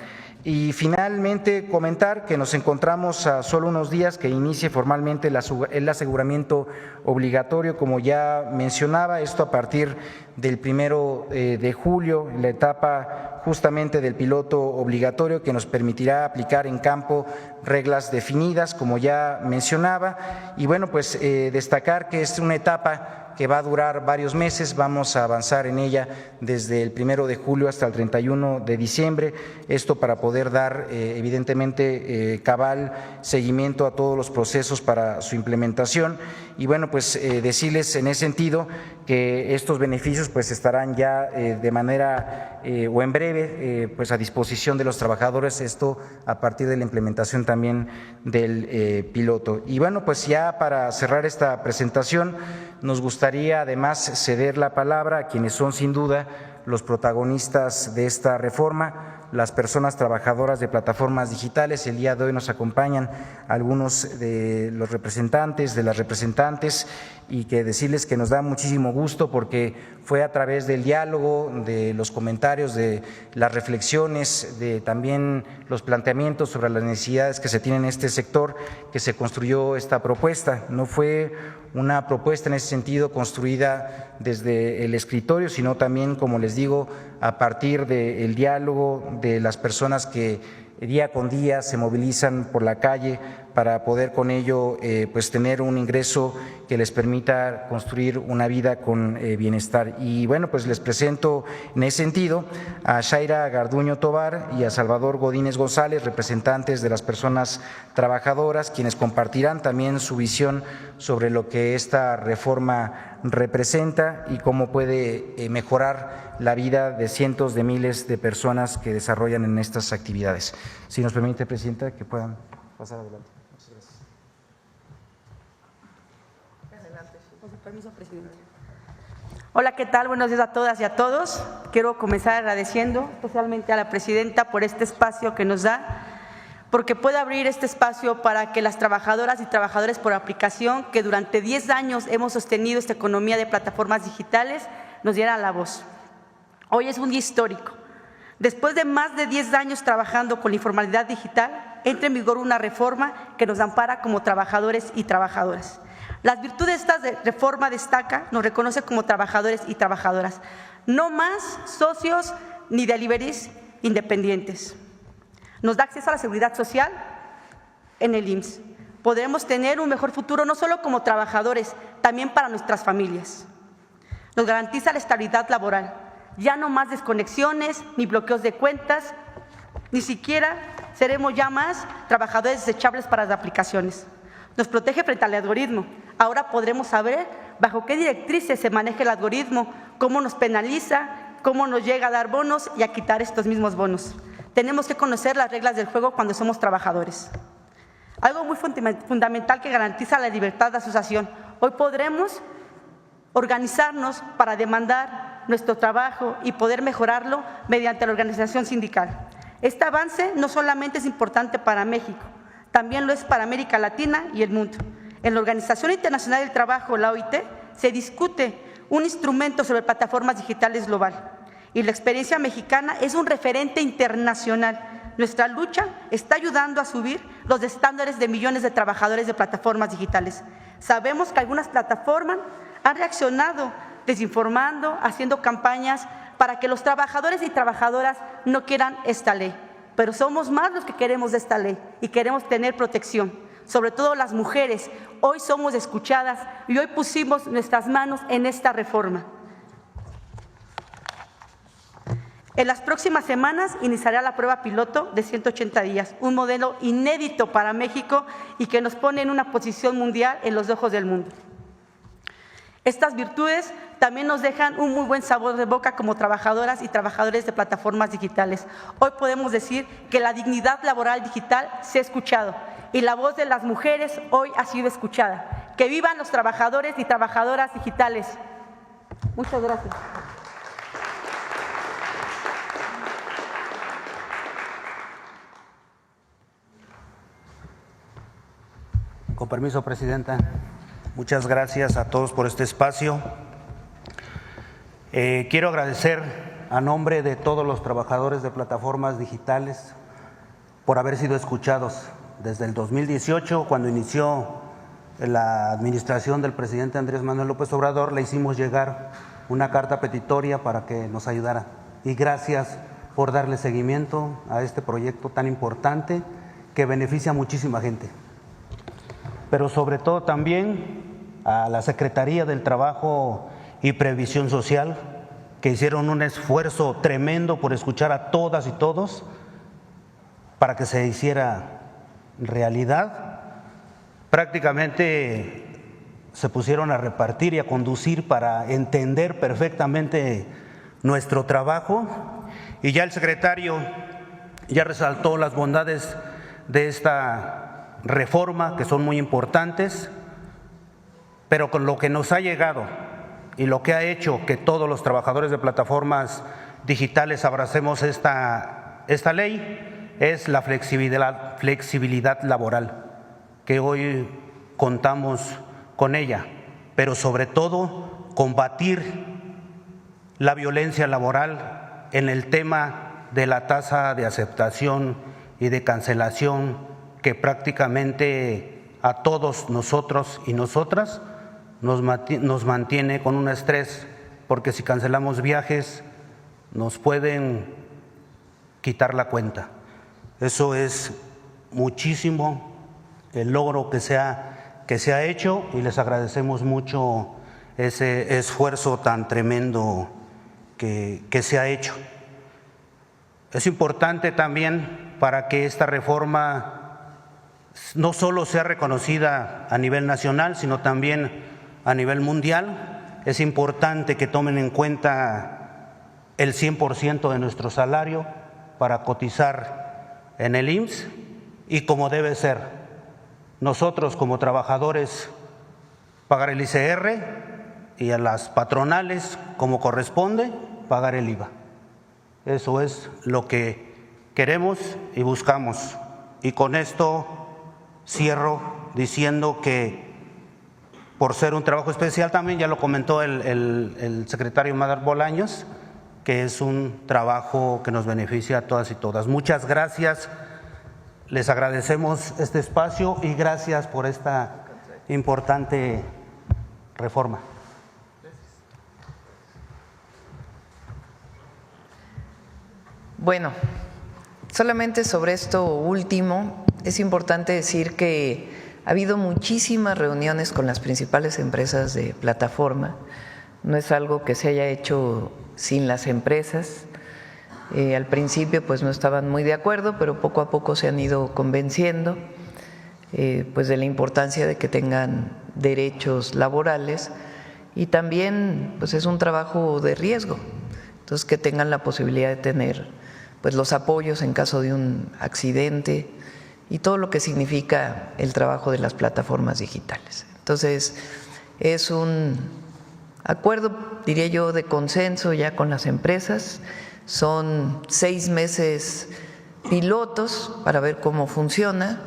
Y finalmente comentar que nos encontramos a solo unos días que inicie formalmente el aseguramiento obligatorio, como ya mencionaba, esto a partir del 1 de julio, la etapa justamente del piloto obligatorio que nos permitirá aplicar en campo reglas definidas, como ya mencionaba, y bueno, pues destacar que es una etapa que va a durar varios meses, vamos a avanzar en ella desde el 1 de julio hasta el 31 de diciembre, esto para poder dar evidentemente cabal seguimiento a todos los procesos para su implementación y bueno, pues decirles en ese sentido que estos beneficios pues estarán ya de manera o en breve pues a disposición de los trabajadores, esto a partir de la implementación también del piloto. Y bueno, pues ya para cerrar esta presentación nos gustaría además ceder la palabra a quienes son sin duda los protagonistas de esta reforma, las personas trabajadoras de plataformas digitales. El día de hoy nos acompañan algunos de los representantes, de las representantes, y que decirles que nos da muchísimo gusto porque fue a través del diálogo, de los comentarios, de las reflexiones, de también los planteamientos sobre las necesidades que se tienen en este sector que se construyó esta propuesta. No fue una propuesta en ese sentido construida desde el escritorio, sino también, como les digo, a partir del diálogo de las personas que día con día se movilizan por la calle para poder con ello pues tener un ingreso que les permita construir una vida con bienestar. Y bueno, pues les presento en ese sentido a Shaira Garduño Tobar y a Salvador Godínez González, representantes de las personas trabajadoras, quienes compartirán también su visión sobre lo que esta reforma representa y cómo puede mejorar la vida de cientos de miles de personas que desarrollan en estas actividades. Si nos permite, Presidenta, que puedan pasar adelante. Muchas gracias. Con su permiso, Presidenta. Hola, ¿qué tal? Buenos días a todas y a todos. Quiero comenzar agradeciendo especialmente a la Presidenta por este espacio que nos da, porque puede abrir este espacio para que las trabajadoras y trabajadores por aplicación, que durante 10 años hemos sostenido esta economía de plataformas digitales, nos dieran la voz. Hoy es un día histórico. Después de más de 10 años trabajando con la informalidad digital, entra en vigor una reforma que nos ampara como trabajadores y trabajadoras. Las virtudes de esta reforma destaca, nos reconoce como trabajadores y trabajadoras, no más socios ni deliveries independientes. Nos da acceso a la seguridad social en el IMSS. Podremos tener un mejor futuro no solo como trabajadores, también para nuestras familias. Nos garantiza la estabilidad laboral. Ya no más desconexiones, ni bloqueos de cuentas, ni siquiera seremos ya más trabajadores desechables para las aplicaciones. Nos protege frente al algoritmo. Ahora podremos saber bajo qué directrices se maneja el algoritmo, cómo nos penaliza, cómo nos llega a dar bonos y a quitar estos mismos bonos. Tenemos que conocer las reglas del juego cuando somos trabajadores. Algo muy fundamental que garantiza la libertad de asociación. Hoy podremos organizarnos para demandar nuestro trabajo y poder mejorarlo mediante la organización sindical. Este avance no solamente es importante para México, también lo es para América Latina y el mundo. En la Organización Internacional del Trabajo, la OIT, se discute un instrumento sobre plataformas digitales global y la experiencia mexicana es un referente internacional. Nuestra lucha está ayudando a subir los estándares de millones de trabajadores de plataformas digitales. Sabemos que algunas plataformas han reaccionado desinformando, haciendo campañas para que los trabajadores y trabajadoras no quieran esta ley. Pero somos más los que queremos de esta ley y queremos tener protección. Sobre todo las mujeres, hoy somos escuchadas y hoy pusimos nuestras manos en esta reforma. En las próximas semanas iniciará la prueba piloto de 180 días, un modelo inédito para México y que nos pone en una posición mundial en los ojos del mundo. Estas virtudes también nos dejan un muy buen sabor de boca como trabajadoras y trabajadores de plataformas digitales. Hoy podemos decir que la dignidad laboral digital se ha escuchado y la voz de las mujeres hoy ha sido escuchada. ¡Que vivan los trabajadores y trabajadoras digitales! Muchas gracias. Con permiso, Presidenta. Muchas gracias a todos por este espacio. Quiero agradecer a nombre de todos los trabajadores de plataformas digitales por haber sido escuchados. Desde el 2018, cuando inició la administración del presidente Andrés Manuel López Obrador, le hicimos llegar una carta petitoria para que nos ayudara. Y gracias por darle seguimiento a este proyecto tan importante que beneficia a muchísima gente. Pero sobre todo también a la Secretaría del Trabajo y Previsión Social, que hicieron un esfuerzo tremendo por escuchar a todas y todos para que se hiciera realidad. Prácticamente se pusieron a repartir y a conducir para entender perfectamente nuestro trabajo, y ya el secretario ya resaltó las bondades de esta reforma, que son muy importantes, pero con lo que nos ha llegado y lo que ha hecho que todos los trabajadores de plataformas digitales abracemos esta esta ley es la flexibilidad laboral, que hoy contamos con ella, pero sobre todo combatir la violencia laboral en el tema de la tasa de aceptación y de cancelación que prácticamente a todos nosotros y nosotras nos mantiene con un estrés, porque si cancelamos viajes nos pueden quitar la cuenta. Eso es muchísimo el logro que se ha hecho y les agradecemos mucho ese esfuerzo tan tremendo que se ha hecho. Es importante también para que esta reforma no solo sea reconocida a nivel nacional, sino también a nivel mundial. Es importante que tomen en cuenta el 100% de nuestro salario para cotizar en el IMSS y como debe ser. Nosotros como trabajadores pagar el ICR y a las patronales como corresponde pagar el IVA. Eso es lo que queremos y buscamos. Y con esto cierro diciendo que por ser un trabajo especial también, ya lo comentó el secretario Madar Bolaños, que es un trabajo que nos beneficia a todas y todas. Muchas gracias, les agradecemos este espacio y gracias por esta importante reforma. Bueno, solamente sobre esto último, es importante decir que ha habido muchísimas reuniones con las principales empresas de plataforma. No es algo que se haya hecho sin las empresas. Al principio pues no estaban muy de acuerdo, pero poco a poco se han ido convenciendo pues de la importancia de que tengan derechos laborales y también pues es un trabajo de riesgo, entonces que tengan la posibilidad de tener pues los apoyos en caso de un accidente y todo lo que significa el trabajo de las plataformas digitales. Entonces es un acuerdo, diría yo, de consenso ya con las empresas. Son 6 meses pilotos para ver cómo funciona,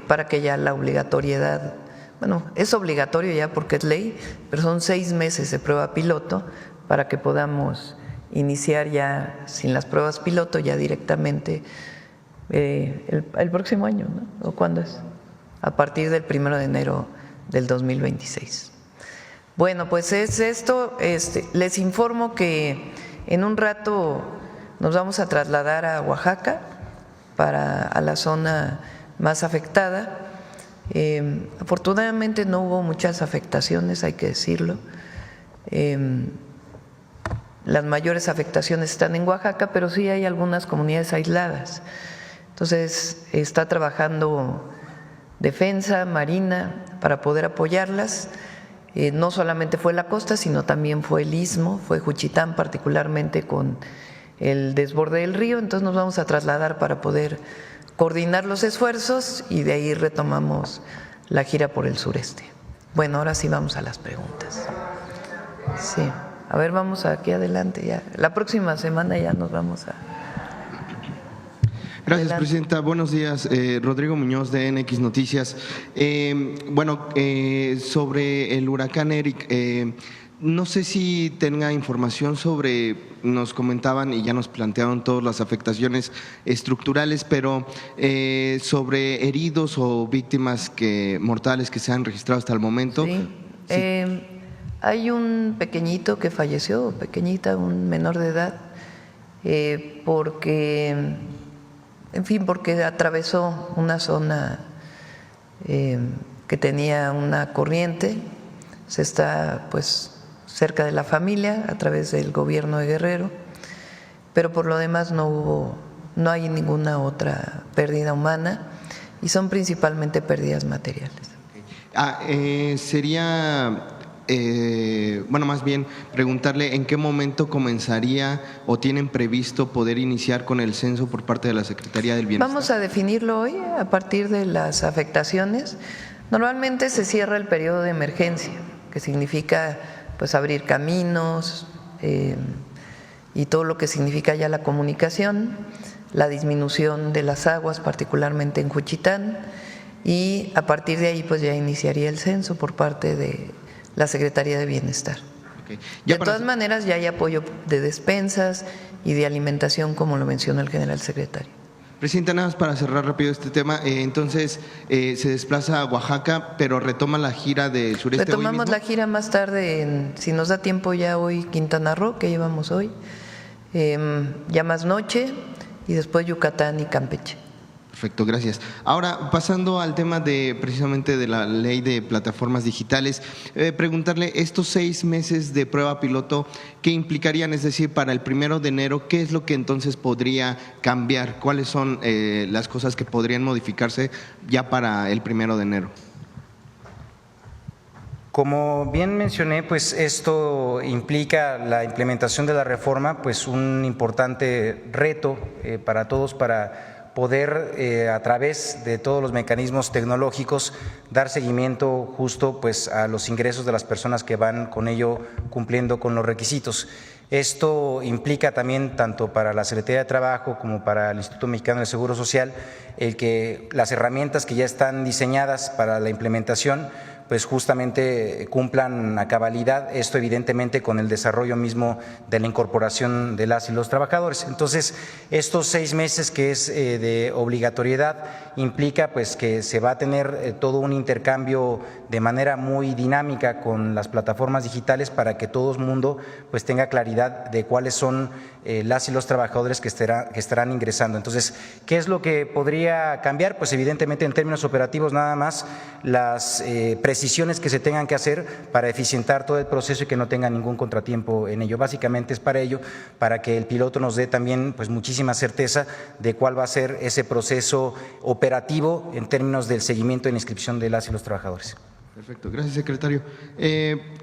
para que ya la obligatoriedad, bueno, es obligatorio ya porque es ley, pero son 6 meses de prueba piloto para que podamos iniciar ya sin las pruebas piloto, ya directamente el próximo año, ¿no? ¿O cuándo es? A partir del 1 de enero del 2026. Bueno, pues es esto. Les informo que en un rato nos vamos a trasladar a Oaxaca a la zona más afectada. Afortunadamente no hubo muchas afectaciones, hay que decirlo. Las mayores afectaciones están en Oaxaca, pero sí hay algunas comunidades aisladas. Entonces está trabajando Defensa, Marina, para poder apoyarlas. No solamente fue la costa, sino también fue el istmo, fue Juchitán particularmente con el desborde del río. Entonces nos vamos a trasladar para poder coordinar los esfuerzos y de ahí retomamos la gira por el sureste. Bueno, ahora sí vamos a las preguntas. Sí, a ver, vamos aquí adelante ya. La próxima semana ya nos vamos a… Gracias, Presidenta. Buenos días. Rodrigo Muñoz, de NX Noticias. Sobre el huracán Eric, no sé si tenga información sobre, nos comentaban y ya nos plantearon todas las afectaciones estructurales, pero sobre heridos o víctimas mortales que se han registrado hasta el momento. Sí. Hay un pequeñito que falleció, pequeñita, un menor de edad, porque atravesó una zona que tenía una corriente, se está pues cerca de la familia a través del gobierno de Guerrero, pero por lo demás no hay ninguna otra pérdida humana y son principalmente pérdidas materiales. Más bien preguntarle en qué momento comenzaría o tienen previsto poder iniciar con el censo por parte de la Secretaría del Bienestar. Vamos a definirlo hoy a partir de las afectaciones. Normalmente se cierra el periodo de emergencia, que significa pues abrir caminos y todo lo que significa ya la comunicación. la disminución de las aguas, particularmente en Juchitán, y a partir de ahí pues ya iniciaría el censo por parte de la Secretaría de Bienestar. Okay. De todas maneras ya hay apoyo de despensas y de alimentación, como lo mencionó el general secretario. Presidenta, nada más para cerrar rápido este tema, entonces se desplaza a Oaxaca, pero retoma la gira del sureste. Retomamos la gira más tarde, si nos da tiempo ya hoy Quintana Roo, que llevamos hoy, ya más noche, y después Yucatán y Campeche. Perfecto, gracias. Ahora, pasando al tema precisamente de la ley de plataformas digitales, preguntarle, estos 6 meses de prueba piloto, ¿qué implicarían? Es decir, para el 1 de enero, ¿qué es lo que entonces podría cambiar? ¿Cuáles son las cosas que podrían modificarse ya para el 1 de enero? Como bien mencioné, pues esto implica la implementación de la reforma, pues un importante reto para todos, para poder a través de todos los mecanismos tecnológicos dar seguimiento justo pues a los ingresos de las personas que van con ello cumpliendo con los requisitos. Esto implica también, tanto para la Secretaría de Trabajo como para el Instituto Mexicano del Seguro Social, el que las herramientas que ya están diseñadas para la implementación pues justamente cumplan a cabalidad, esto evidentemente con el desarrollo mismo de la incorporación de las y los trabajadores. Entonces, estos 6 meses que es de obligatoriedad implica pues que se va a tener todo un intercambio de manera muy dinámica con las plataformas digitales para que todo el mundo pues tenga claridad de cuáles son las y los trabajadores que estarán ingresando. Entonces, ¿qué es lo que podría cambiar? Pues evidentemente en términos operativos nada más las precisiones que se tengan que hacer para eficientar todo el proceso y que no tenga ningún contratiempo en ello. Básicamente es para ello, para que el piloto nos dé también pues muchísima certeza de cuál va a ser ese proceso operativo en términos del seguimiento y la inscripción de las y los trabajadores. Perfecto, gracias secretario.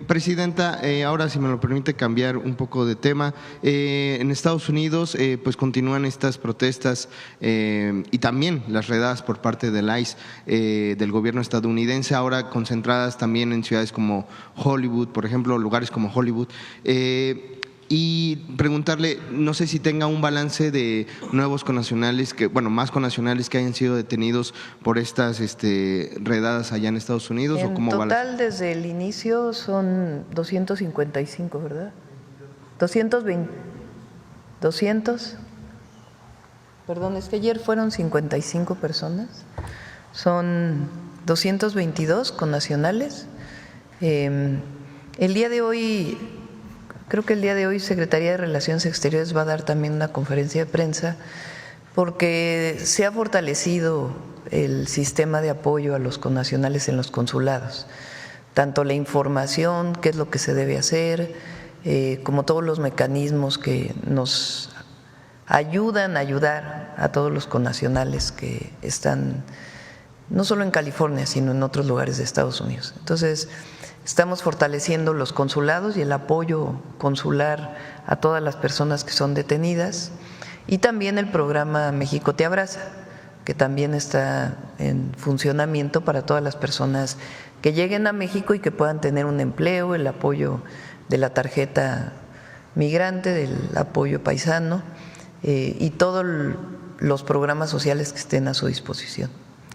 Presidenta, ahora si me lo permite cambiar un poco de tema, en Estados Unidos pues continúan estas protestas y también las redadas por parte del ICE del gobierno estadounidense, ahora concentradas también en ciudades como Hollywood, por ejemplo, lugares como Hollywood. Y preguntarle, no sé si tenga un balance de nuevos connacionales, más connacionales que hayan sido detenidos por estas redadas allá en Estados Unidos. En o cómo total, desde el inicio son 255, ¿verdad? 200. Perdón, es que ayer fueron 55 personas. Son 222 connacionales. El día de hoy… Creo que el día de hoy Secretaría de Relaciones Exteriores va a dar también una conferencia de prensa porque se ha fortalecido el sistema de apoyo a los connacionales en los consulados, tanto la información, qué es lo que se debe hacer, como todos los mecanismos que nos ayudan a ayudar a todos los connacionales que están no solo en California, sino en otros lugares de Estados Unidos. Entonces, estamos fortaleciendo los consulados y el apoyo consular a todas las personas que son detenidas y también el programa México Te Abraza, que también está en funcionamiento para todas las personas que lleguen a México y que puedan tener un empleo, el apoyo de la tarjeta migrante, del apoyo paisano y todos los programas sociales que estén a su disposición,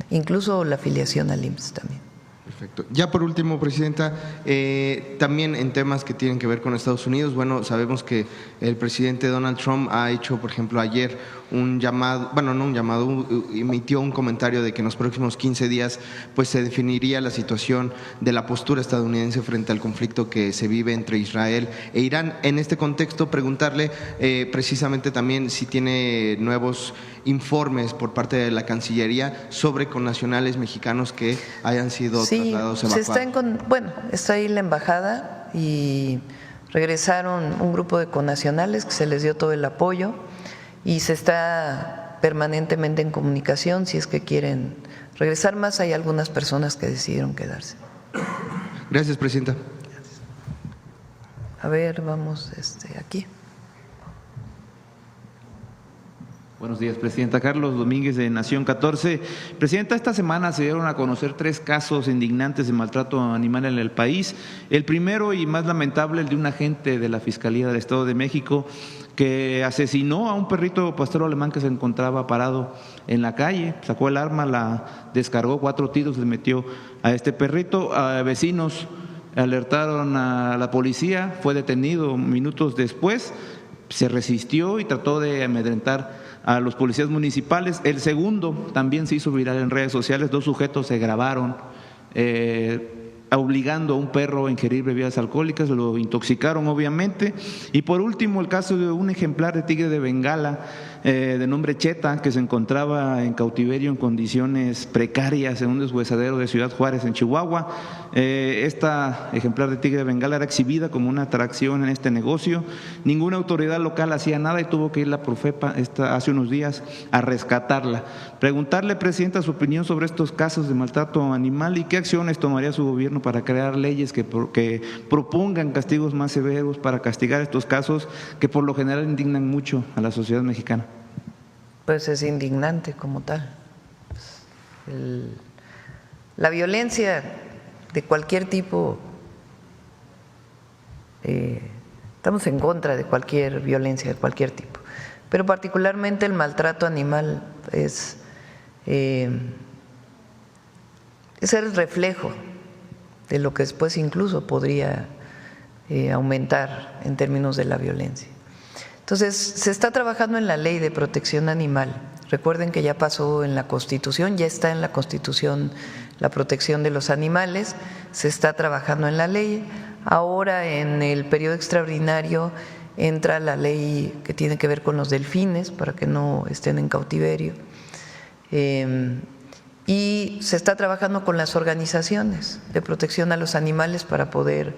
incluso la afiliación al IMSS también. Perfecto. Ya por último, Presidenta, también en temas que tienen que ver con Estados Unidos, sabemos que el presidente Donald Trump ha hecho, por ejemplo, ayer un llamado, emitió un comentario de que en los próximos 15 días pues se definiría la situación de la postura estadounidense frente al conflicto que se vive entre Israel e Irán. En este contexto, preguntarle precisamente también si tiene nuevos informes por parte de la Cancillería sobre connacionales mexicanos que hayan sido trasladados, evacuados. Está ahí la embajada y regresaron un grupo de connacionales que se les dio todo el apoyo y se está permanentemente en comunicación si es que quieren regresar más. Hay algunas personas que decidieron quedarse. Gracias, Presidenta. Gracias. A ver, vamos aquí. Buenos días, Presidenta. Carlos Domínguez, de Nación 14. Presidenta, esta semana se dieron a conocer 3 casos indignantes de maltrato animal en el país. El primero y más lamentable, el de un agente de la Fiscalía del Estado de México que asesinó a un perrito pastor alemán que se encontraba parado en la calle. Sacó el arma, la descargó, 4 tiros le metió a este perrito. Vecinos alertaron a la policía, fue detenido minutos después, se resistió y trató de amedrentar a los policías municipales. El segundo también se hizo viral en redes sociales. 2 sujetos se grabaron obligando a un perro a ingerir bebidas alcohólicas, lo intoxicaron obviamente. Y por último, el caso de un ejemplar de tigre de Bengala de nombre Cheta, que se encontraba en cautiverio en condiciones precarias en un deshuesadero de Ciudad Juárez, en Chihuahua. Esta ejemplar de tigre de Bengala era exhibida como una atracción en este negocio. Ninguna autoridad local hacía nada y tuvo que ir la Profepa hace unos días a rescatarla. Preguntarle, Presidenta, su opinión sobre estos casos de maltrato animal y qué acciones tomaría su gobierno para crear leyes que propongan castigos más severos para castigar estos casos que por lo general indignan mucho a la sociedad mexicana. Pues es indignante como tal. La violencia de cualquier tipo, estamos en contra de cualquier violencia de cualquier tipo, pero particularmente el maltrato animal es el reflejo de lo que después incluso podría aumentar en términos de la violencia. Entonces, se está trabajando en la Ley de Protección Animal. Recuerden que ya pasó en la Constitución, ya está en la Constitución la protección de los animales, se está trabajando en la ley. Ahora, en el periodo extraordinario, entra la ley que tiene que ver con los delfines para que no estén en cautiverio. Y se está trabajando con las organizaciones de protección a los animales para poder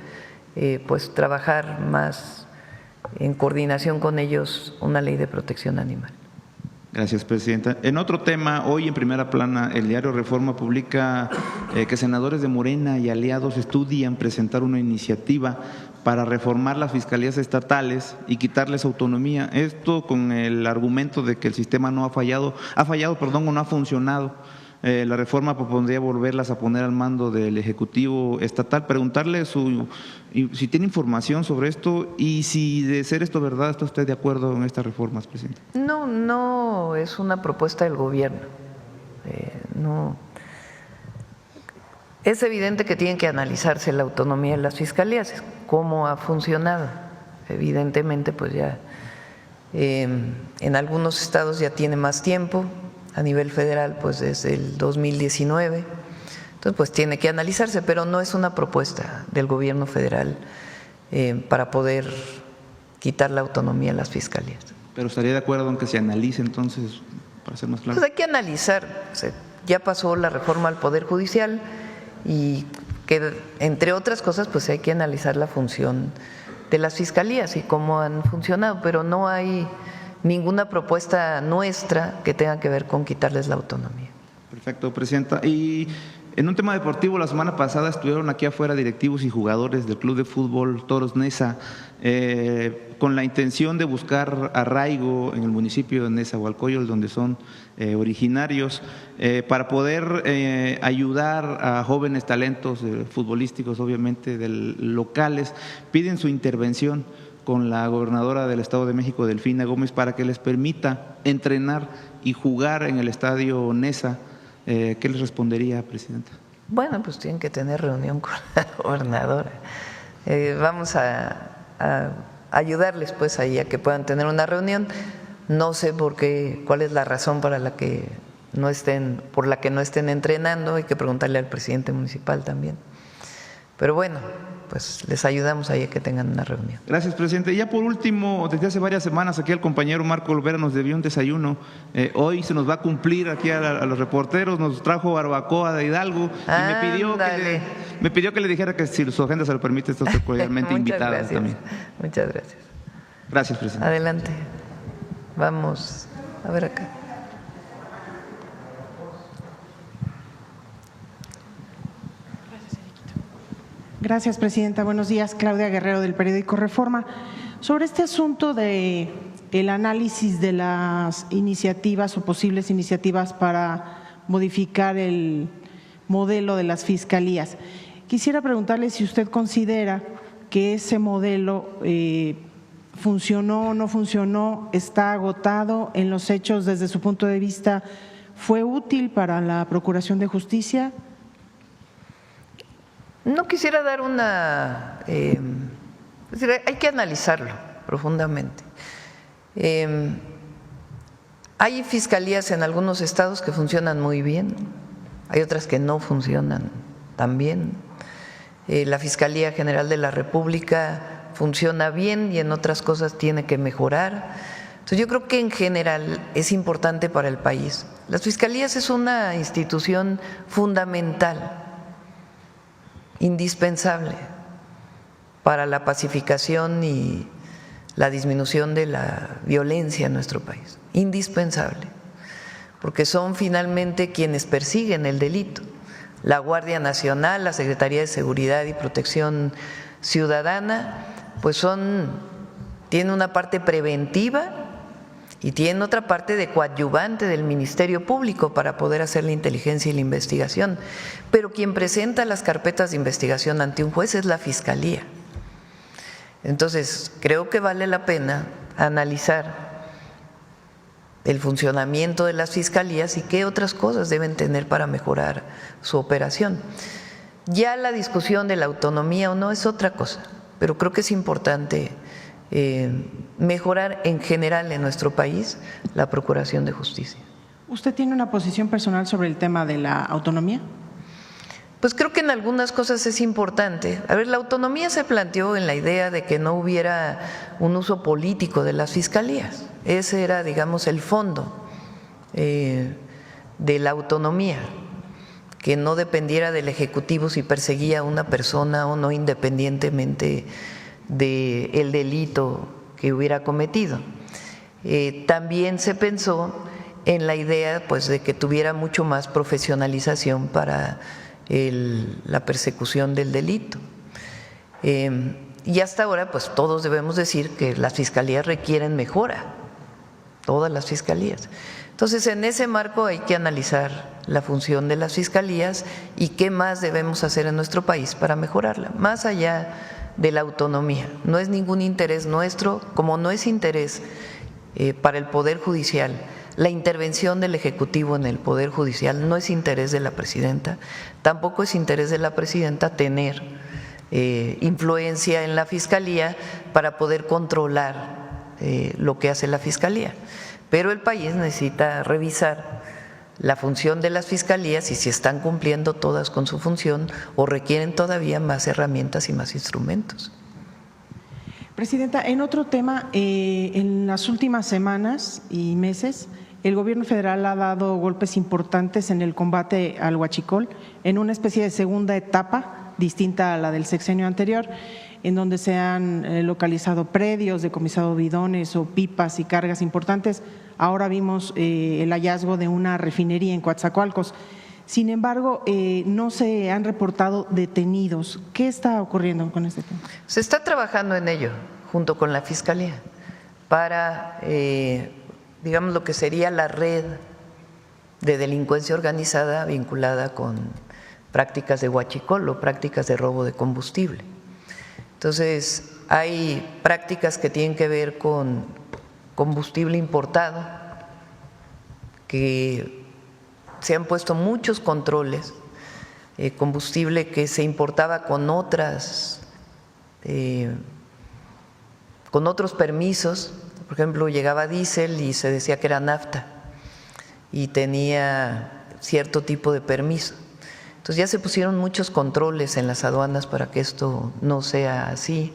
pues trabajar más en coordinación con ellos una ley de protección animal. Gracias, Presidenta. En otro tema, hoy en primera plana, el diario Reforma publica que senadores de Morena y aliados estudian presentar una iniciativa para reformar las fiscalías estatales y quitarles autonomía. Esto con el argumento de que el sistema no ha fallado o no ha funcionado. La reforma propondría volverlas a poner al mando del Ejecutivo Estatal. Preguntarle si tiene información sobre esto y si de ser esto verdad, ¿está usted de acuerdo en estas reformas, Presidente? No es una propuesta del gobierno. No. Es evidente que tiene que analizarse la autonomía de las fiscalías, cómo ha funcionado. Evidentemente, pues ya en algunos estados ya tiene más tiempo. A nivel federal, pues desde el 2019, entonces pues tiene que analizarse, pero no es una propuesta del gobierno federal para poder quitar la autonomía a las fiscalías. Pero estaría de acuerdo en que se analice entonces, para ser más claro. Pues hay que analizar, ya pasó la reforma al Poder Judicial y que entre otras cosas pues hay que analizar la función de las fiscalías y cómo han funcionado, pero no hay ninguna propuesta nuestra que tenga que ver con quitarles la autonomía. Perfecto, Presidenta. Y en un tema deportivo, la semana pasada estuvieron aquí afuera directivos y jugadores del Club de Fútbol Toros Neza con la intención de buscar arraigo en el municipio de Nezahualcóyotl, donde son originarios, para poder ayudar a jóvenes talentos futbolísticos, obviamente, locales. Piden su intervención con la gobernadora del Estado de México, Delfina Gómez, para que les permita entrenar y jugar en el estadio Neza. ¿Qué les respondería, Presidenta? Bueno, pues tienen que tener reunión con la gobernadora. Vamos a ayudarles pues ahí a que puedan tener una reunión. No sé cuál es la razón por la que no estén entrenando. Hay que preguntarle al presidente municipal también. Pero bueno, pues les ayudamos ahí a que tengan una reunión. Gracias, Presidente. Y ya por último, desde hace varias semanas aquí el compañero Marco Olvera nos debió un desayuno. Hoy se nos va a cumplir aquí a los reporteros, nos trajo barbacoa de Hidalgo y me pidió que le dijera que si su agenda se lo permite, está usted cordialmente invitada gracias. también. Muchas gracias. Gracias, Presidente. Adelante. Vamos a ver acá. Gracias, Presidenta. Buenos días. Claudia Guerrero, del periódico Reforma. Sobre este asunto de el análisis de las iniciativas o posibles iniciativas para modificar el modelo de las fiscalías. Quisiera preguntarle si usted considera que ese modelo funcionó o no funcionó, está agotado en los hechos desde su punto de vista, ¿fue útil para la Procuración de Justicia? No quisiera dar una… es decir, hay que analizarlo profundamente. Hay fiscalías en algunos estados que funcionan muy bien, hay otras que no funcionan tan bien. La Fiscalía General de la República funciona bien y en otras cosas tiene que mejorar. Entonces yo creo que en general es importante para el país. Las fiscalías es una institución fundamental, indispensable para la pacificación y la disminución de la violencia en nuestro país, indispensable, porque son finalmente quienes persiguen el delito. La Guardia Nacional, la Secretaría de Seguridad y Protección Ciudadana, pues tienen una parte preventiva y tienen otra parte de coadyuvante del Ministerio Público para poder hacer la inteligencia y la investigación. Pero quien presenta las carpetas de investigación ante un juez es la Fiscalía. Entonces, creo que vale la pena analizar el funcionamiento de las fiscalías y qué otras cosas deben tener para mejorar su operación. Ya la discusión de la autonomía o no es otra cosa, pero creo que es importante mejorar en general en nuestro país la Procuración de Justicia. ¿Usted tiene una posición personal sobre el tema de la autonomía? Pues creo que en algunas cosas es importante. A ver, la autonomía se planteó en la idea de que no hubiera un uso político de las fiscalías. Ese era, digamos, el fondo de la autonomía, que no dependiera del Ejecutivo si perseguía a una persona o no, independientemente del delito que hubiera cometido. También se pensó en la idea, pues, de que tuviera mucho más profesionalización para la persecución del delito. Y hasta ahora, pues todos debemos decir que las fiscalías requieren mejora, todas las fiscalías. Entonces, en ese marco hay que analizar la función de las fiscalías y qué más debemos hacer en nuestro país para mejorarla, más allá de la autonomía. No es ningún interés nuestro, como no es interés para el Poder Judicial. La intervención del Ejecutivo en el Poder Judicial no es interés de la presidenta, tampoco es interés de la presidenta tener influencia en la Fiscalía para poder controlar lo que hace la Fiscalía. Pero el país necesita revisar la función de las fiscalías y si están cumpliendo todas con su función o requieren todavía más herramientas y más instrumentos. Presidenta, en otro tema, en las últimas semanas y meses, el gobierno federal ha dado golpes importantes en el combate al huachicol, en una especie de segunda etapa distinta a la del sexenio anterior, en donde se han localizado predios, decomisado bidones o pipas y cargas importantes. Ahora vimos el hallazgo de una refinería en Coatzacoalcos. Sin embargo, no se han reportado detenidos. ¿Qué está ocurriendo con este tema? Se está trabajando en ello junto con la Fiscalía para, digamos, lo que sería la red de delincuencia organizada vinculada con prácticas de huachicol o prácticas de robo de combustible. Entonces, hay prácticas que tienen que ver con combustible importado, que se han puesto muchos controles, combustible que se importaba con otros permisos. Por ejemplo, llegaba diésel y se decía que era nafta y tenía cierto tipo de permiso. Entonces ya se pusieron muchos controles en las aduanas para que esto no sea así.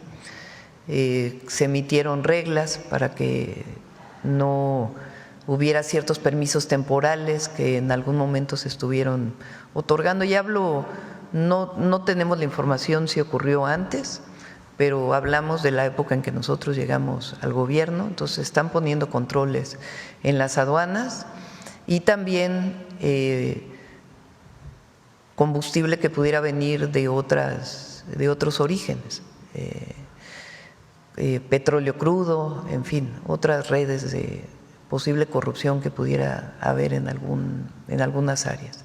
Se emitieron reglas para que no hubiera ciertos permisos temporales que en algún momento se estuvieron otorgando. Y hablo, no tenemos la información si ocurrió antes, pero hablamos de la época en que nosotros llegamos al gobierno. Entonces están poniendo controles en las aduanas y también combustible que pudiera venir de otros orígenes. petróleo crudo, en fin, otras redes de posible corrupción que pudiera haber en algunas áreas.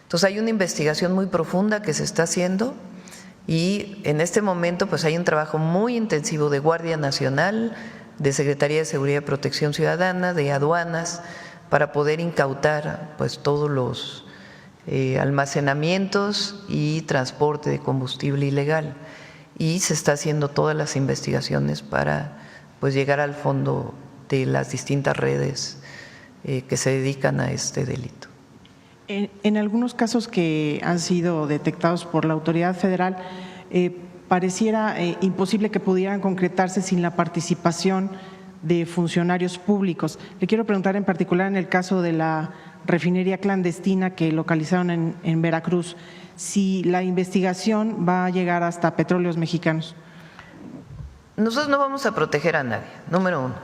Entonces hay una investigación muy profunda que se está haciendo y en este momento pues hay un trabajo muy intensivo de Guardia Nacional, de Secretaría de Seguridad y Protección Ciudadana, de aduanas, para poder incautar pues todos los almacenamientos y transporte de combustible ilegal. Y se está haciendo todas las investigaciones para pues llegar al fondo de las distintas redes que se dedican a este delito. En algunos casos que han sido detectados por la autoridad federal, pareciera imposible que pudieran concretarse sin la participación de funcionarios públicos. Le quiero preguntar en particular en el caso de la refinería clandestina que localizaron en Veracruz, si la investigación va a llegar hasta Petróleos Mexicanos. Nosotros no vamos a proteger a nadie, número uno.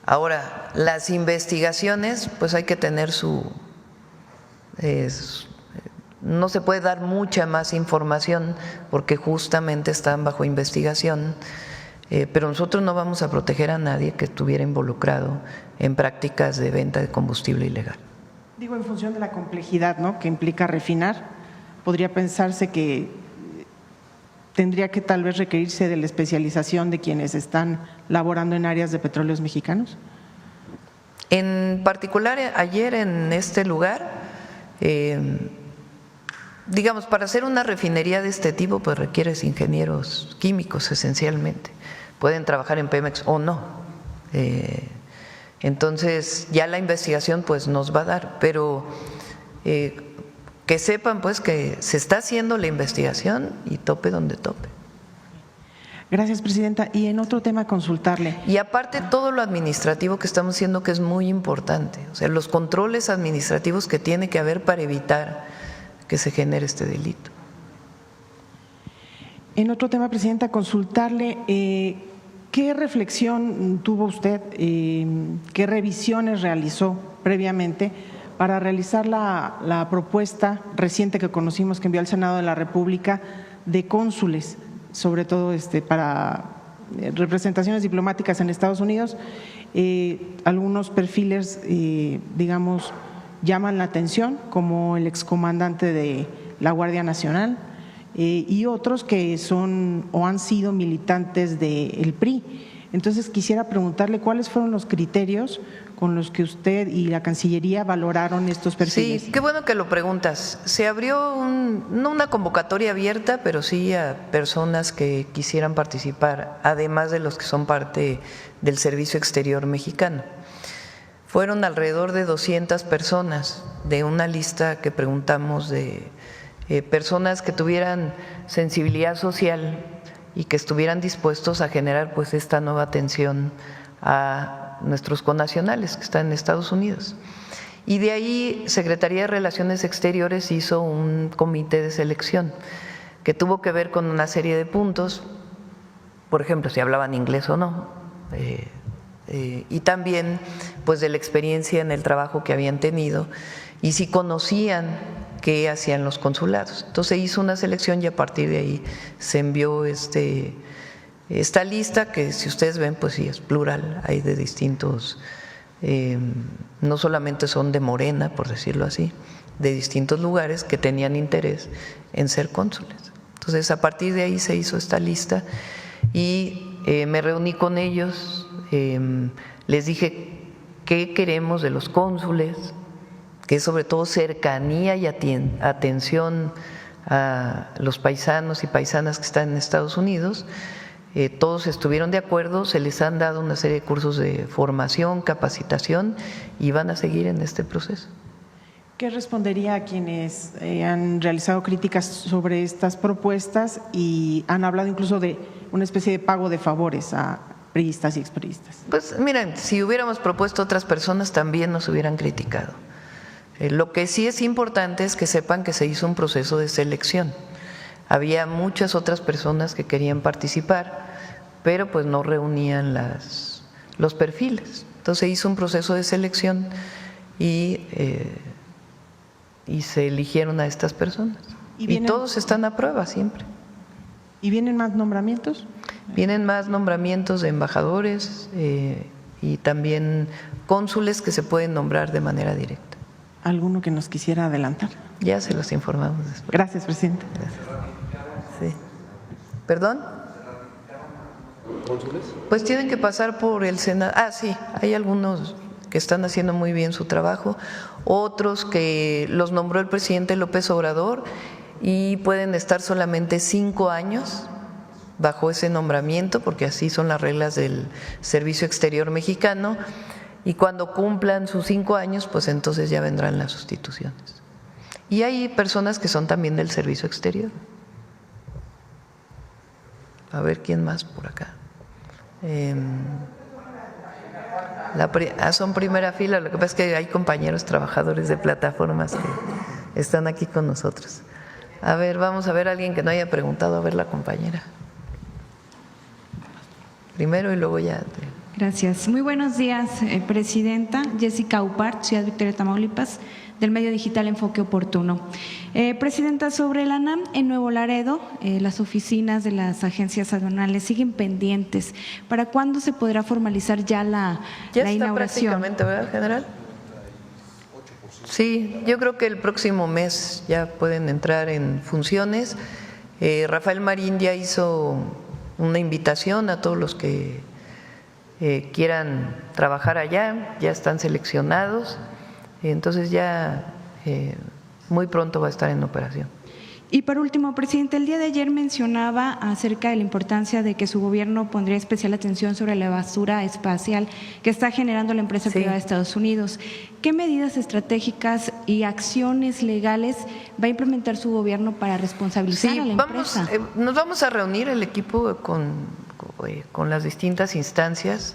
Ahora, las investigaciones, pues hay que tener no se puede dar mucha más información porque justamente están bajo investigación, pero nosotros no vamos a proteger a nadie que estuviera involucrado en prácticas de venta de combustible ilegal. Digo, en función de la complejidad, ¿no?, que implica refinar, podría pensarse que tendría que tal vez requerirse de la especialización de quienes están laborando en áreas de Petróleos Mexicanos. En particular, ayer en este lugar, digamos, para hacer una refinería de este tipo, pues requieres ingenieros químicos esencialmente. Pueden trabajar en Pemex o no. Entonces, ya la investigación pues nos va a dar, pero que sepan pues que se está haciendo la investigación y tope donde tope. Gracias, Presidenta. Y en otro tema, consultarle. Y aparte todo lo administrativo que estamos haciendo, que es muy importante, o sea, los controles administrativos que tiene que haber para evitar que se genere este delito. En otro tema, Presidenta, consultarle qué reflexión tuvo usted, qué revisiones realizó previamente para realizar la propuesta reciente que conocimos que envió al Senado de la República de cónsules, sobre todo para representaciones diplomáticas en Estados Unidos. Algunos perfiles, digamos, llaman la atención, como el excomandante de la Guardia Nacional y otros que son o han sido militantes del PRI. Entonces quisiera preguntarle cuáles fueron los criterios con los que usted y la Cancillería valoraron estos perfiles. Sí, qué bueno que lo preguntas. Se abrió no una convocatoria abierta, pero sí a personas que quisieran participar, además de los que son parte del Servicio Exterior Mexicano. Fueron alrededor de 200 personas de una lista que preguntamos de personas que tuvieran sensibilidad social y que estuvieran dispuestos a generar pues esta nueva atención a nuestros connacionales que están en Estados Unidos. Y de ahí Secretaría de Relaciones Exteriores hizo un comité de selección que tuvo que ver con una serie de puntos, por ejemplo, si hablaban inglés o no, y también pues de la experiencia en el trabajo que habían tenido y si conocían qué hacían los consulados. Entonces se hizo una selección y a partir de ahí se envió esta lista que, si ustedes ven, pues sí es plural, hay de distintos, no solamente son de Morena, por decirlo así, de distintos lugares que tenían interés en ser cónsules. Entonces a partir de ahí se hizo esta lista y me reuní con ellos, les dije qué queremos de los cónsules, que es sobre todo cercanía y atención a los paisanos y paisanas que están en Estados Unidos. Todos estuvieron de acuerdo, se les han dado una serie de cursos de formación, capacitación y van a seguir en este proceso. ¿Qué respondería a quienes han realizado críticas sobre estas propuestas y han hablado incluso de una especie de pago de favores a priistas y expriistas? Pues miren, si hubiéramos propuesto otras personas también nos hubieran criticado. Lo que sí es importante es que sepan que se hizo un proceso de selección. Había muchas otras personas que querían participar, pero pues no reunían los perfiles. Entonces se hizo un proceso de selección y se eligieron a estas personas. Y todos están a prueba siempre. ¿Y vienen más nombramientos? Vienen más nombramientos de embajadores y también cónsules que se pueden nombrar de manera directa. ¿Alguno que nos quisiera adelantar? Ya se los informamos después. Gracias, presidente. Gracias. Sí. ¿Perdón? ¿Cónsules? Pues tienen que pasar por el Senado. Ah, sí, hay algunos que están haciendo muy bien su trabajo, otros que los nombró el presidente López Obrador y pueden estar solamente 5 años bajo ese nombramiento, porque así son las reglas del Servicio Exterior Mexicano, y cuando cumplan sus 5 años, pues entonces ya vendrán las sustituciones. Y hay personas que son también del Servicio Exterior. A ver quién más por acá. Son primera fila, lo que pasa es que hay compañeros trabajadores de plataformas que están aquí con nosotros. A ver, vamos a ver a alguien que no haya preguntado, a ver la compañera. Primero y luego ya. Gracias. Muy buenos días, presidenta. Jessica Upart, Ciudad Victoria, Tamaulipas, del medio digital Enfoque Oportuno. Presidenta, sobre la ANAM en Nuevo Laredo, las oficinas de las agencias aduanales siguen pendientes. ¿Para cuándo se podrá formalizar ya la inauguración? Prácticamente, ¿verdad, general? Sí, yo creo que el próximo mes ya pueden entrar en funciones. Rafael Marín ya hizo una invitación a todos los que quieran trabajar allá, ya están seleccionados, entonces ya muy pronto va a estar en operación. Y por último, presidente, el día de ayer mencionaba acerca de la importancia de que su gobierno pondría especial atención sobre la basura espacial que está generando la empresa privada de Estados Unidos. ¿Qué medidas estratégicas y acciones legales va a implementar su gobierno para responsabilizar a la empresa? Nos vamos a reunir el equipo con las distintas instancias.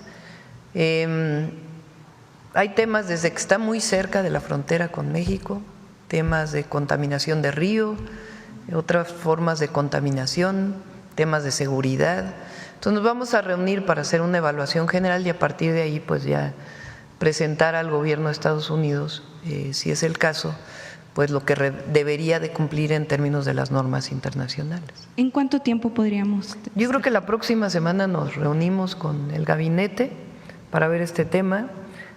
Hay temas desde que está muy cerca de la frontera con México, temas de contaminación de río, otras formas de contaminación, temas de seguridad. Entonces nos vamos a reunir para hacer una evaluación general y a partir de ahí pues ya presentar al gobierno de Estados Unidos, si es el caso, pues lo que debería de cumplir en términos de las normas internacionales. ¿En cuánto tiempo podríamos? Yo creo que la próxima semana nos reunimos con el gabinete para ver este tema.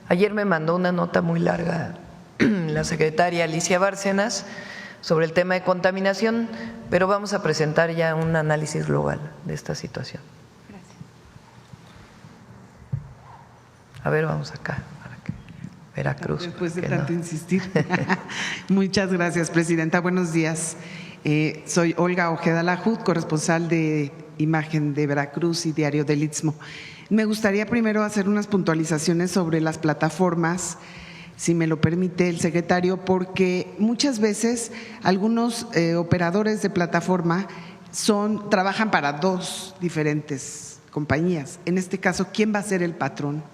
Ayer me mandó una nota muy larga la secretaria Alicia Bárcenas sobre el tema de contaminación, pero vamos a presentar ya un análisis global de esta situación. Gracias. A ver, vamos acá, Veracruz. Después de tanto insistir. Muchas gracias, presidenta. Buenos días. Soy Olga Ojeda Lajud, corresponsal de Imagen de Veracruz y Diario del Istmo. Me gustaría primero hacer unas puntualizaciones sobre las plataformas, si me lo permite el secretario, porque muchas veces algunos operadores de plataforma trabajan para 2 diferentes compañías. En este caso, ¿quién va a ser el patrón?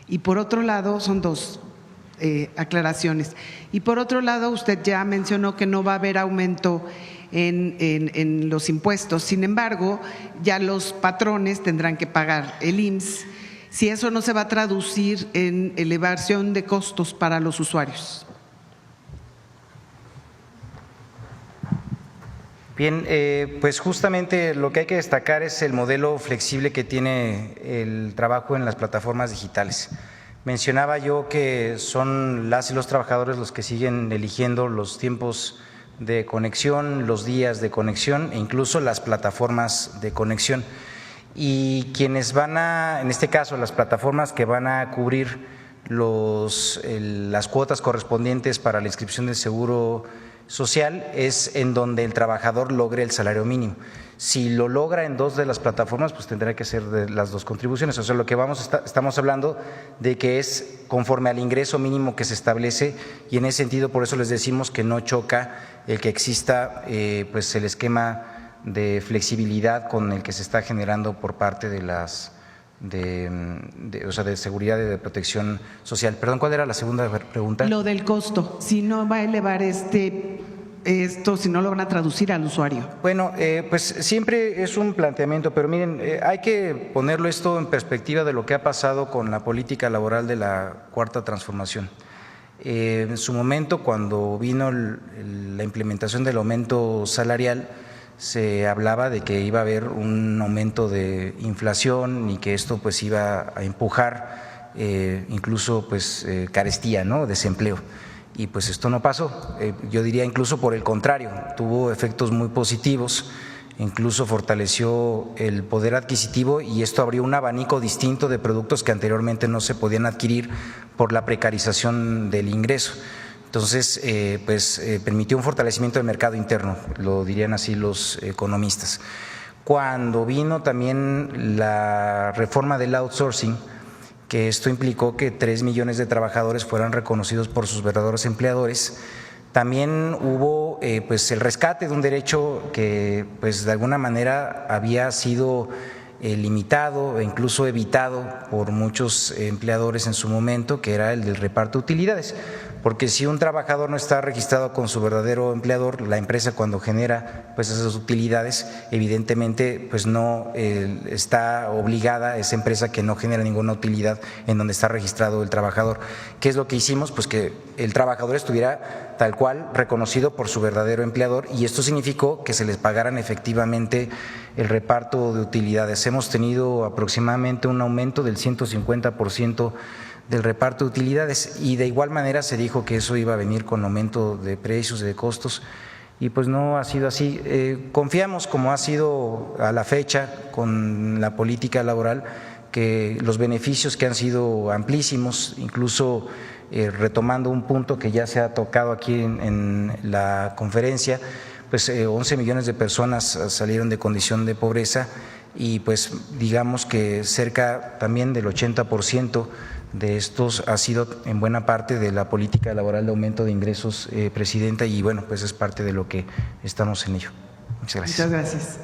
Y por otro lado, son 2 aclaraciones. Y por otro lado, usted ya mencionó que no va a haber aumento en los impuestos. Sin embargo, ya los patrones tendrán que pagar el IMSS, si eso no se va a traducir en elevación de costos para los usuarios. Bien, pues justamente lo que hay que destacar es el modelo flexible que tiene el trabajo en las plataformas digitales. Mencionaba yo que son las y los trabajadores los que siguen eligiendo los tiempos de conexión, los días de conexión e incluso las plataformas de conexión. Y quienes en este caso, las plataformas que van a cubrir las cuotas correspondientes para la inscripción del seguro social es en donde el trabajador logre el salario mínimo. Si lo logra en 2 de las plataformas, pues tendrá que ser de las 2 contribuciones. O sea, lo que estamos hablando de que es conforme al ingreso mínimo que se establece y en ese sentido por eso les decimos que no choca el que exista pues el esquema de flexibilidad con el que se está generando por parte de las de seguridad y de protección social. Perdón, ¿cuál era la segunda pregunta? Lo del costo, si no va a elevar esto, si no lo van a traducir al usuario. Bueno, pues siempre es un planteamiento, pero miren, hay que ponerlo esto en perspectiva de lo que ha pasado con la política laboral de la Cuarta Transformación. En su momento, cuando vino la implementación del aumento salarial, se hablaba de que iba a haber un aumento de inflación y que esto pues iba a empujar incluso pues carestía, ¿no?, desempleo. Y pues esto no pasó. Yo diría incluso por el contrario, tuvo efectos muy positivos, incluso fortaleció el poder adquisitivo y esto abrió un abanico distinto de productos que anteriormente no se podían adquirir por la precarización del ingreso. Entonces, permitió un fortalecimiento del mercado interno, lo dirían así los economistas. Cuando vino también la reforma del outsourcing, que esto implicó que 3 millones de trabajadores fueran reconocidos por sus verdaderos empleadores, también hubo el rescate de un derecho que pues de alguna manera había sido limitado e incluso evitado por muchos empleadores en su momento, que era el del reparto de utilidades. Porque si un trabajador no está registrado con su verdadero empleador, la empresa cuando genera pues esas utilidades, evidentemente pues no está obligada esa empresa que no genera ninguna utilidad en donde está registrado el trabajador. ¿Qué es lo que hicimos? Pues que el trabajador estuviera tal cual reconocido por su verdadero empleador y esto significó que se les pagaran efectivamente el reparto de utilidades. Hemos tenido aproximadamente un aumento del 150% del reparto de utilidades y de igual manera se dijo que eso iba a venir con aumento de precios, de costos y pues no ha sido así. Confiamos, como ha sido a la fecha con la política laboral, que los beneficios que han sido amplísimos, incluso retomando un punto que ya se ha tocado aquí en la conferencia, pues 11 millones de personas salieron de condición de pobreza y pues digamos que cerca también del 80% de estos ha sido en buena parte de la política laboral de aumento de ingresos, Presidenta, y bueno, pues es parte de lo que estamos en ello. Muchas gracias. Muchas gracias.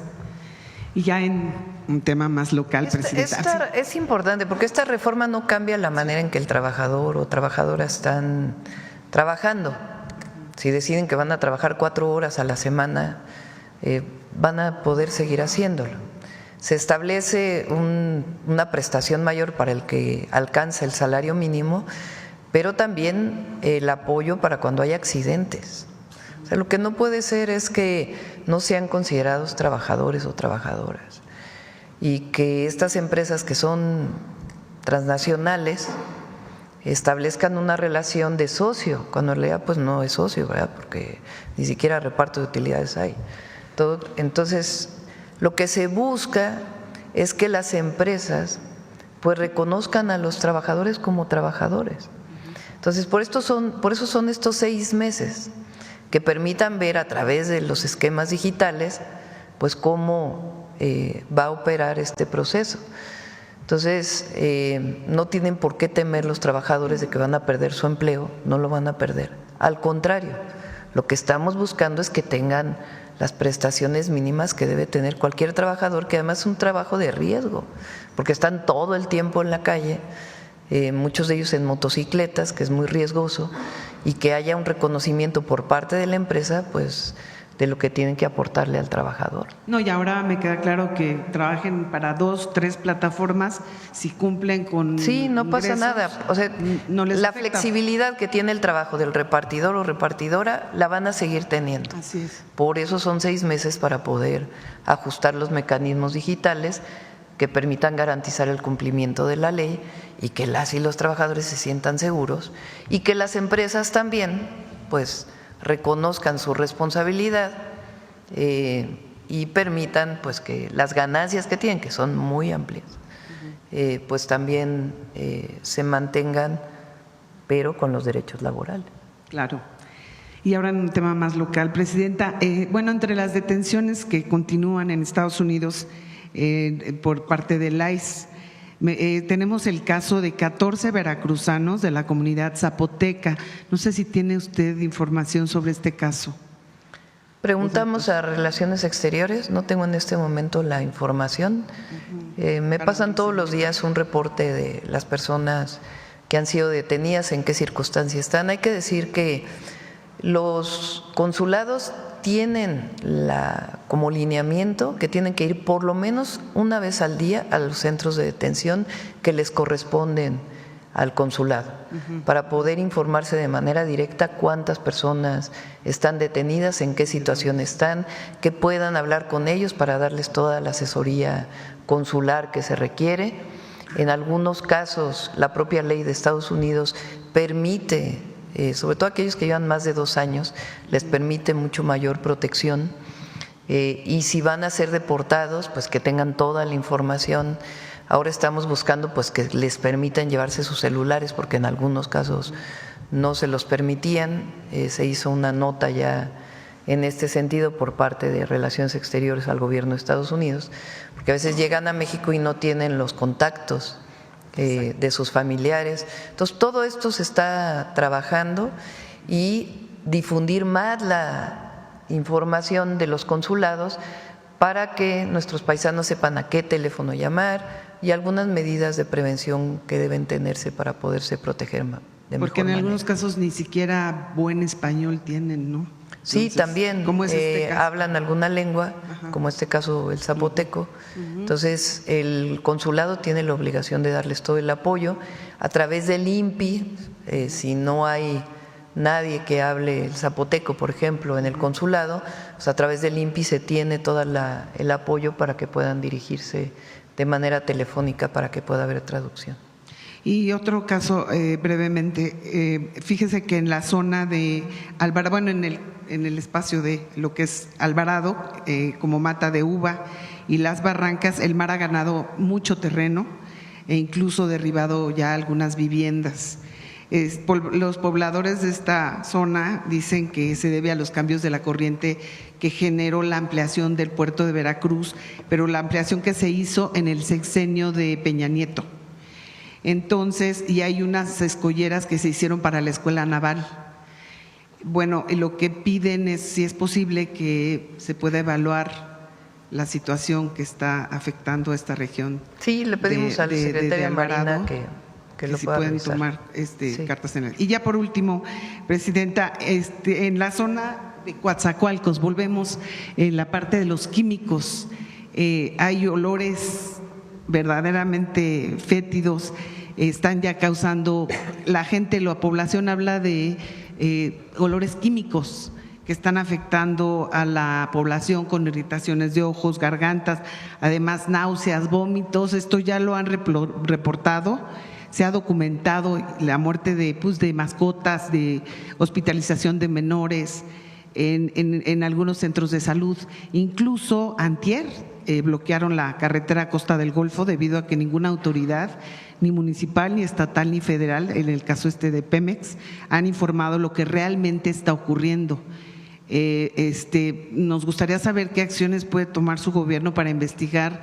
Y ya en un tema más local, Presidenta. Es importante porque esta reforma no cambia la manera en que el trabajador o trabajadora están trabajando. Si deciden que van a trabajar 4 horas a la semana, van a poder seguir haciéndolo. Se establece una prestación mayor para el que alcanza el salario mínimo, pero también el apoyo para cuando hay accidentes. O sea, lo que no puede ser es que no sean considerados trabajadores o trabajadoras y que estas empresas que son transnacionales establezcan una relación de socio, cuando en realidad pues no es socio, ¿verdad? Porque ni siquiera reparto de utilidades hay. Entonces, lo que se busca es que las empresas pues reconozcan a los trabajadores como trabajadores. Entonces, por eso son estos 6 meses que permitan ver a través de los esquemas digitales pues cómo va a operar este proceso. Entonces, no tienen por qué temer los trabajadores de que van a perder su empleo, no lo van a perder. Al contrario, lo que estamos buscando es que tengan las prestaciones mínimas que debe tener cualquier trabajador, que además es un trabajo de riesgo, porque están todo el tiempo en la calle, muchos de ellos en motocicletas, que es muy riesgoso, y que haya un reconocimiento por parte de la empresa, pues de lo que tienen que aportarle al trabajador. No, y ahora me queda claro que trabajen para 2, 3 plataformas, si cumplen con sí, no pasa nada. O sea, no les la afecta. flexibilidad que tiene el trabajo del repartidor o repartidora la van a seguir teniendo. Así es. Por eso son 6 meses para poder ajustar los mecanismos digitales que permitan garantizar el cumplimiento de la ley y que las y los trabajadores se sientan seguros y que las empresas también, pues, reconozcan su responsabilidad y permitan pues que las ganancias que tienen, que son muy amplias, pues también se mantengan, pero con los derechos laborales. Claro. Y ahora en un tema más local, Presidenta, bueno, entre las detenciones que continúan en Estados Unidos por parte del ICE, tenemos el caso de 14 veracruzanos de la comunidad zapoteca. No sé si tiene usted información sobre este caso. Preguntamos a Relaciones Exteriores, no tengo en este momento la información. Me pasan todos los días un reporte de las personas que han sido detenidas, en qué circunstancias están. Hay que decir que los consulados tienen como lineamiento que tienen que ir por lo menos una vez al día a los centros de detención que les corresponden al consulado para poder informarse de manera directa cuántas personas están detenidas, en qué situación están, que puedan hablar con ellos para darles toda la asesoría consular que se requiere. En algunos casos, la propia ley de Estados Unidos permite, sobre todo aquellos que llevan más de 2 años, les permite mucho mayor protección. Y si van a ser deportados, pues que tengan toda la información. Ahora estamos buscando pues que les permitan llevarse sus celulares, porque en algunos casos no se los permitían. Se hizo una nota ya en este sentido por parte de Relaciones Exteriores al gobierno de Estados Unidos, porque a veces llegan a México y no tienen los contactos de sus familiares. Entonces todo esto se está trabajando, y difundir más la información de los consulados para que nuestros paisanos sepan a qué teléfono llamar y algunas medidas de prevención que deben tenerse para poderse proteger de mejor manera. Porque en algunos casos ni siquiera buen español tienen, ¿no? Sí, también ¿cómo es este caso? Hablan alguna lengua, como este caso el zapoteco. Entonces el consulado tiene la obligación de darles todo el apoyo a través del INPI. Si no hay nadie que hable el zapoteco, por ejemplo, en el consulado, pues a través del INPI se tiene todo el apoyo para que puedan dirigirse de manera telefónica para que pueda haber traducción. Y otro caso, brevemente, fíjese que en la zona de Alvarado, bueno, en el espacio de lo que es Alvarado, como Mata de Uva y Las Barrancas, el mar ha ganado mucho terreno e incluso derribado ya algunas viviendas. Los pobladores de esta zona dicen que se debe a los cambios de la corriente que generó la ampliación del puerto de Veracruz, pero la ampliación que se hizo en el sexenio de Peña Nieto. Entonces, y hay unas escolleras que se hicieron para la escuela naval. Bueno, lo que piden es si es posible que se pueda evaluar la situación que está afectando a esta región. Sí, le pedimos al secretario de Marina que lo si pueda pueden revisar. tomar cartas en el. Y ya por último, Presidenta, en la zona de Coatzacoalcos, volvemos en la parte de los químicos, hay olores verdaderamente fétidos, están ya causando, la población habla de olores químicos que están afectando a la población con irritaciones de ojos, gargantas, además náuseas, vómitos. Esto ya lo han reportado, se ha documentado la muerte de mascotas, de hospitalización de menores en algunos centros de salud. Incluso antier bloquearon la carretera Costa del Golfo debido a que ninguna autoridad, ni municipal, ni estatal, ni federal, en el caso de Pemex, han informado lo que realmente está ocurriendo. Nos gustaría saber qué acciones puede tomar su gobierno para investigar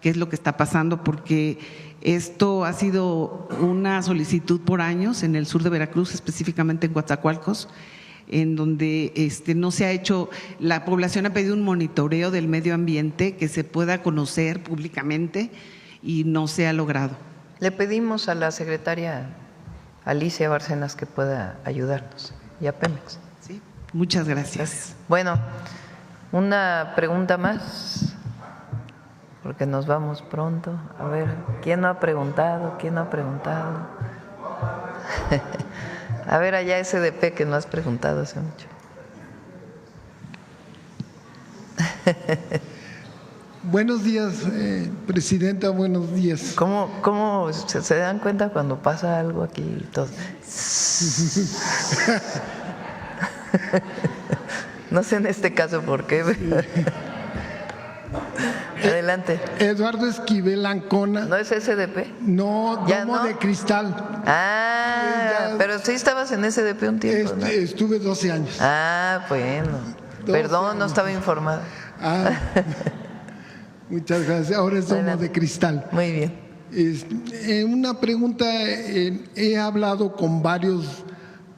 qué es lo que está pasando, porque esto ha sido una solicitud por años en el sur de Veracruz, específicamente en Coatzacoalcos, en donde no se ha hecho, la población ha pedido un monitoreo del medio ambiente que se pueda conocer públicamente y no se ha logrado. Le pedimos a la secretaria Alicia Bárcenas que pueda ayudarnos y a Pemex. Sí, muchas gracias. Bueno, una pregunta más, porque nos vamos pronto. A ver, ¿quién no ha preguntado? ¿Quién no ha preguntado? A ver, allá SDP que no has preguntado hace mucho. Buenos días, Presidenta, buenos días. ¿Cómo se dan cuenta cuando pasa algo aquí? Todo? No sé en este caso por qué. Adelante. Eduardo Esquivel Ancona. ¿No es SDP? No, Domo de Cristal. Ah, pero sí estabas en SDP un tiempo, ¿no? Estuve 12 años. Ah, bueno. Perdón, no estaba informado. Muchas gracias. Ahora es Domo de Cristal. Muy bien. Una pregunta, he hablado con varios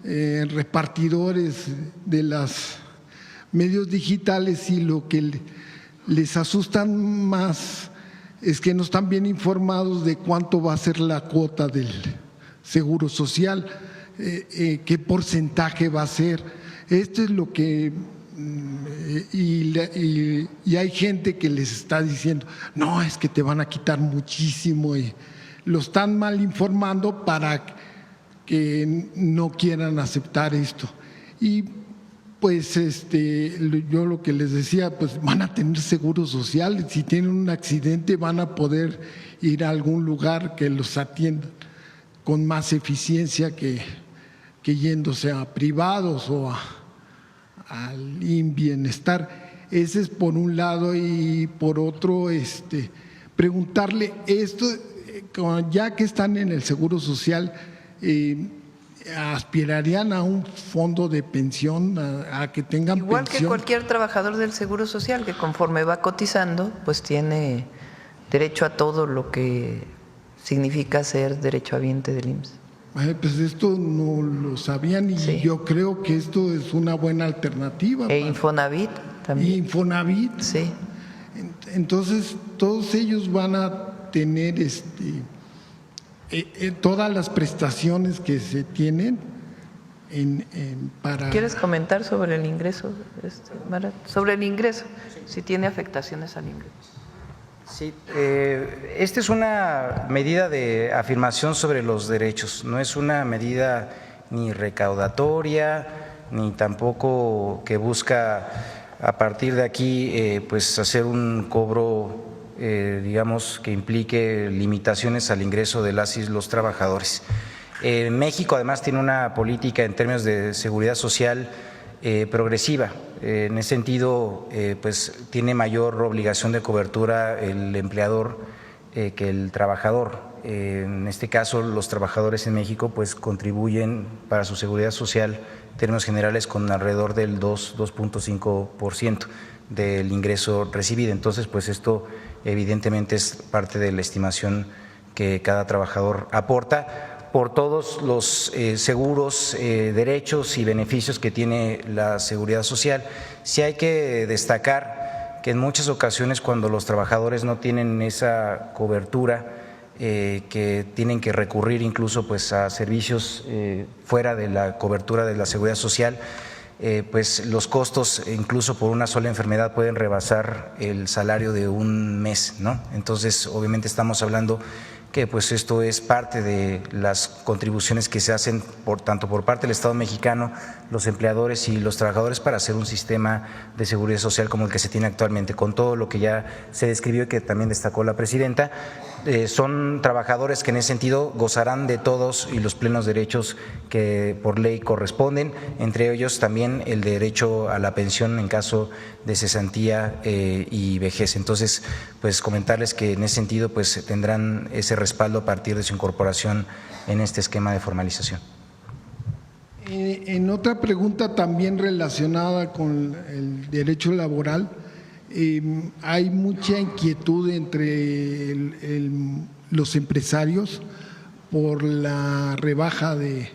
repartidores de los medios digitales y lo que les asustan más es que no están bien informados de cuánto va a ser la cuota del Seguro Social, qué porcentaje va a ser. Esto es lo que… Y hay gente que les está diciendo, no, es que te van a quitar muchísimo lo están mal informando para que no quieran aceptar esto. Y pues yo lo que les decía, pues van a tener seguro social, si tienen un accidente van a poder ir a algún lugar que los atiendan con más eficiencia que yéndose a privados o al bienestar. Ese es por un lado, y por otro preguntarle esto, ya que están en el seguro social, aspirarían a un fondo de pensión, a que tengan igual pensión. Que cualquier trabajador del Seguro Social, que conforme va cotizando, pues tiene derecho a todo lo que significa ser derechohabiente del IMSS. Pues esto no lo sabían y sí, yo creo que esto es una buena alternativa. Infonavit también. Infonavit. Sí. Entonces, todos ellos van a tener todas las prestaciones que se tienen para… ¿Quieres comentar sobre el ingreso, Marat? Sobre el ingreso, si tiene afectaciones al ingreso. Sí, esta es una medida de afirmación sobre los derechos, no es una medida ni recaudatoria, ni tampoco que busca a partir de aquí pues hacer un cobro digamos que implique limitaciones al ingreso de las y los trabajadores. México además tiene una política en términos de seguridad social progresiva. En ese sentido, pues tiene mayor obligación de cobertura el empleador que el trabajador. En este caso, los trabajadores en México pues contribuyen para su seguridad social en términos generales con alrededor del 2.5% del ingreso recibido. Entonces, pues esto evidentemente es parte de la estimación que cada trabajador aporta por todos los seguros, derechos y beneficios que tiene la seguridad social. Sí hay que destacar que en muchas ocasiones cuando los trabajadores no tienen esa cobertura, que tienen que recurrir incluso pues a servicios fuera de la cobertura de la seguridad social, pues los costos incluso por una sola enfermedad pueden rebasar el salario de un mes, ¿no? Entonces, obviamente estamos hablando que pues esto es parte de las contribuciones que se hacen tanto por parte del Estado mexicano, los empleadores y los trabajadores para hacer un sistema de seguridad social como el que se tiene actualmente, con todo lo que ya se describió y que también destacó la presidenta. Son trabajadores que en ese sentido gozarán de todos y los plenos derechos que por ley corresponden, entre ellos también el derecho a la pensión en caso de cesantía y vejez. Entonces, pues comentarles que en ese sentido pues tendrán ese respaldo a partir de su incorporación en este esquema de formalización. En otra pregunta también relacionada con el derecho laboral, hay mucha inquietud entre los empresarios por la rebaja de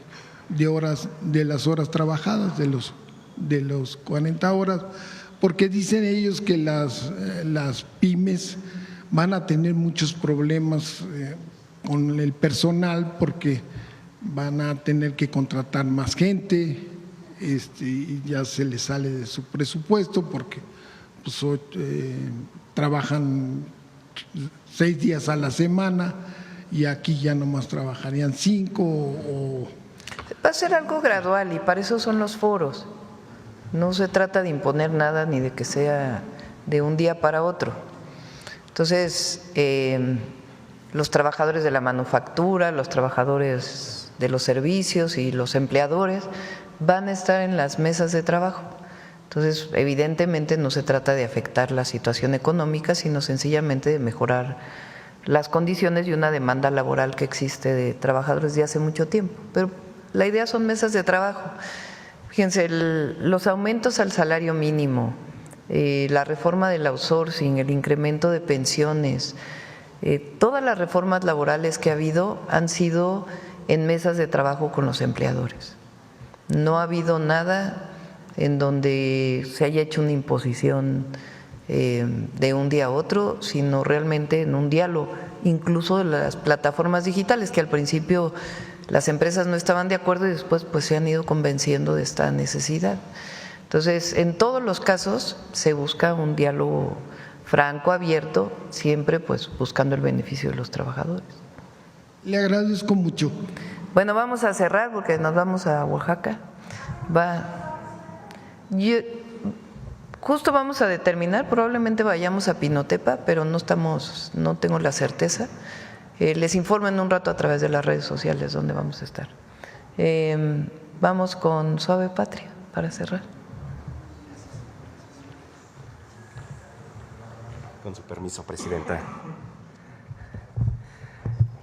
horas, de las horas trabajadas, de los 40 horas, porque dicen ellos que las pymes van a tener muchos problemas con el personal porque van a tener que contratar más gente y ya se les sale de su presupuesto porque pues, trabajan 6 días a la semana y aquí ya nomás trabajarían 5 Va a ser algo gradual y para eso son los foros. No se trata de imponer nada ni de que sea de un día para otro. Entonces, los trabajadores de la manufactura, los trabajadores de los servicios y los empleadores van a estar en las mesas de trabajo. Entonces, evidentemente no se trata de afectar la situación económica, sino sencillamente de mejorar las condiciones y una demanda laboral que existe de trabajadores de hace mucho tiempo. Pero la idea son mesas de trabajo. Fíjense, los aumentos al salario mínimo, la reforma del outsourcing, el incremento de pensiones, todas las reformas laborales que ha habido han sido en mesas de trabajo con los empleadores. No ha habido nada en donde se haya hecho una imposición de un día a otro, sino realmente en un diálogo, incluso de las plataformas digitales, que al principio las empresas no estaban de acuerdo y después pues se han ido convenciendo de esta necesidad. Entonces, en todos los casos se busca un diálogo franco, abierto, siempre pues buscando el beneficio de los trabajadores. Le agradezco mucho. Bueno, vamos a cerrar porque nos vamos a Oaxaca. Justo vamos a determinar, probablemente vayamos a Pinotepa, pero no tengo la certeza. Les informo en un rato a través de las redes sociales dónde vamos a estar. Vamos con Suave Patria para cerrar. Con su permiso, Presidenta.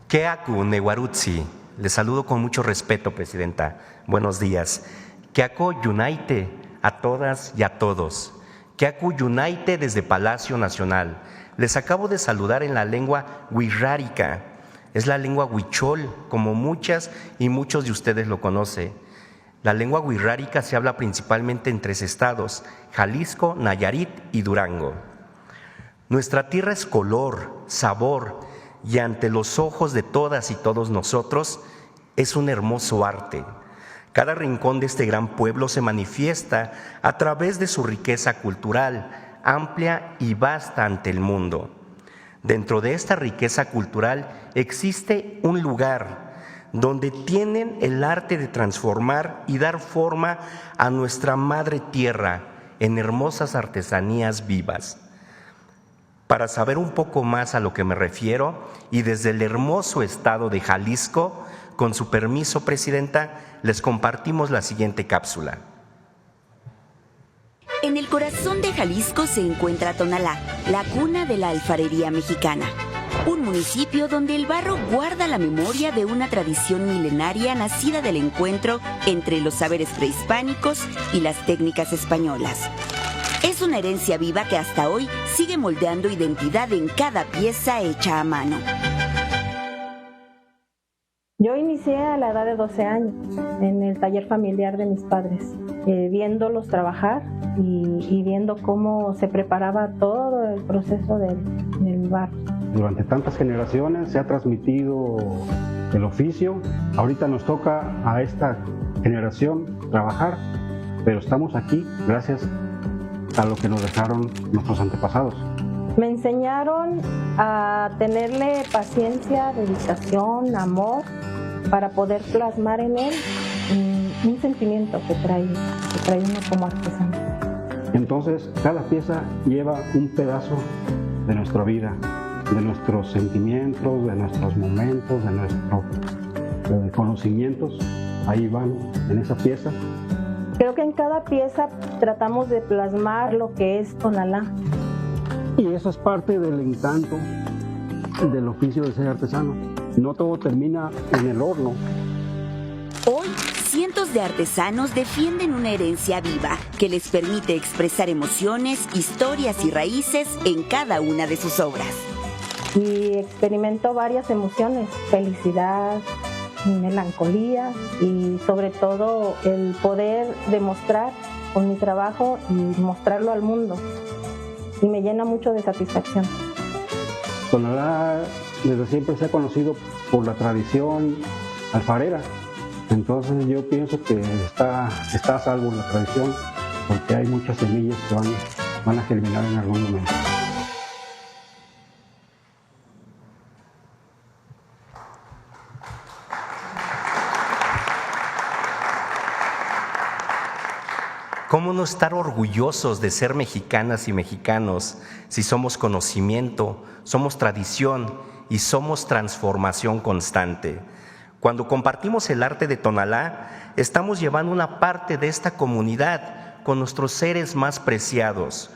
Keaku Newarutsi, le saludo con mucho respeto, Presidenta. Buenos días. Keako Yunaite a todas y a todos. Keaku Yunaite desde Palacio Nacional. Les acabo de saludar en la lengua wixárika. Es la lengua huichol, como muchas y muchos de ustedes lo conocen. La lengua wixárika se habla principalmente en 3 estados: Jalisco, Nayarit y Durango. Nuestra tierra es color, sabor, y ante los ojos de todas y todos nosotros es un hermoso arte. Cada rincón de este gran pueblo se manifiesta a través de su riqueza cultural, amplia y vasta ante el mundo. Dentro de esta riqueza cultural existe un lugar donde tienen el arte de transformar y dar forma a nuestra madre tierra en hermosas artesanías vivas. Para saber un poco más a lo que me refiero, y desde el hermoso estado de Jalisco, con su permiso, Presidenta, les compartimos la siguiente cápsula. En el corazón de Jalisco se encuentra Tonalá, la cuna de la alfarería mexicana. Un municipio donde el barro guarda la memoria de una tradición milenaria nacida del encuentro entre los saberes prehispánicos y las técnicas españolas. Es una herencia viva que hasta hoy sigue moldeando identidad en cada pieza hecha a mano. Yo inicié a la edad de 12 años en el taller familiar de mis padres, viéndolos trabajar y viendo cómo se preparaba todo el proceso del barro. Durante tantas generaciones se ha transmitido el oficio. Ahorita nos toca a esta generación trabajar, pero estamos aquí gracias a lo que nos dejaron nuestros antepasados. Me enseñaron a tenerle paciencia, dedicación, amor, para poder plasmar en él un sentimiento que trae uno como artesano. Entonces, cada pieza lleva un pedazo de nuestra vida, de nuestros sentimientos, de nuestros momentos, de nuestros conocimientos. Ahí van en esa pieza. Creo que en cada pieza tratamos de plasmar lo que es Tonalá. Y eso es parte del encanto del oficio de ser artesano. No todo termina en el horno. Hoy, cientos de artesanos defienden una herencia viva que les permite expresar emociones, historias y raíces en cada una de sus obras. Y experimento varias emociones: felicidad, melancolía y sobre todo el poder demostrar con mi trabajo y mostrarlo al mundo. Y me llena mucho de satisfacción. Tonalá desde siempre se ha conocido por la tradición alfarera, entonces yo pienso que está a salvo la tradición, porque hay muchas semillas que van a germinar en algún momento. ¿Cómo no estar orgullosos de ser mexicanas y mexicanos si somos conocimiento, somos tradición y somos transformación constante? Cuando compartimos el arte de Tonalá, estamos llevando una parte de esta comunidad con nuestros seres más preciados.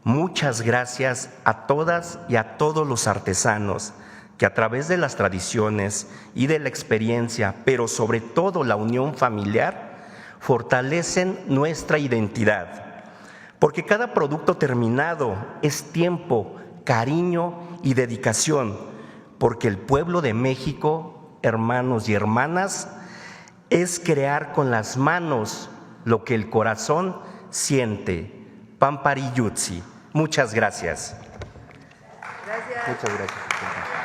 Muchas gracias a todas y a todos los artesanos que a través de las tradiciones y de la experiencia, pero sobre todo la unión familiar, fortalecen nuestra identidad, porque cada producto terminado es tiempo, cariño y dedicación, porque el pueblo de México, hermanos y hermanas, es crear con las manos lo que el corazón siente. Pampari Yutsi. Muchas gracias. Gracias. Muchas gracias.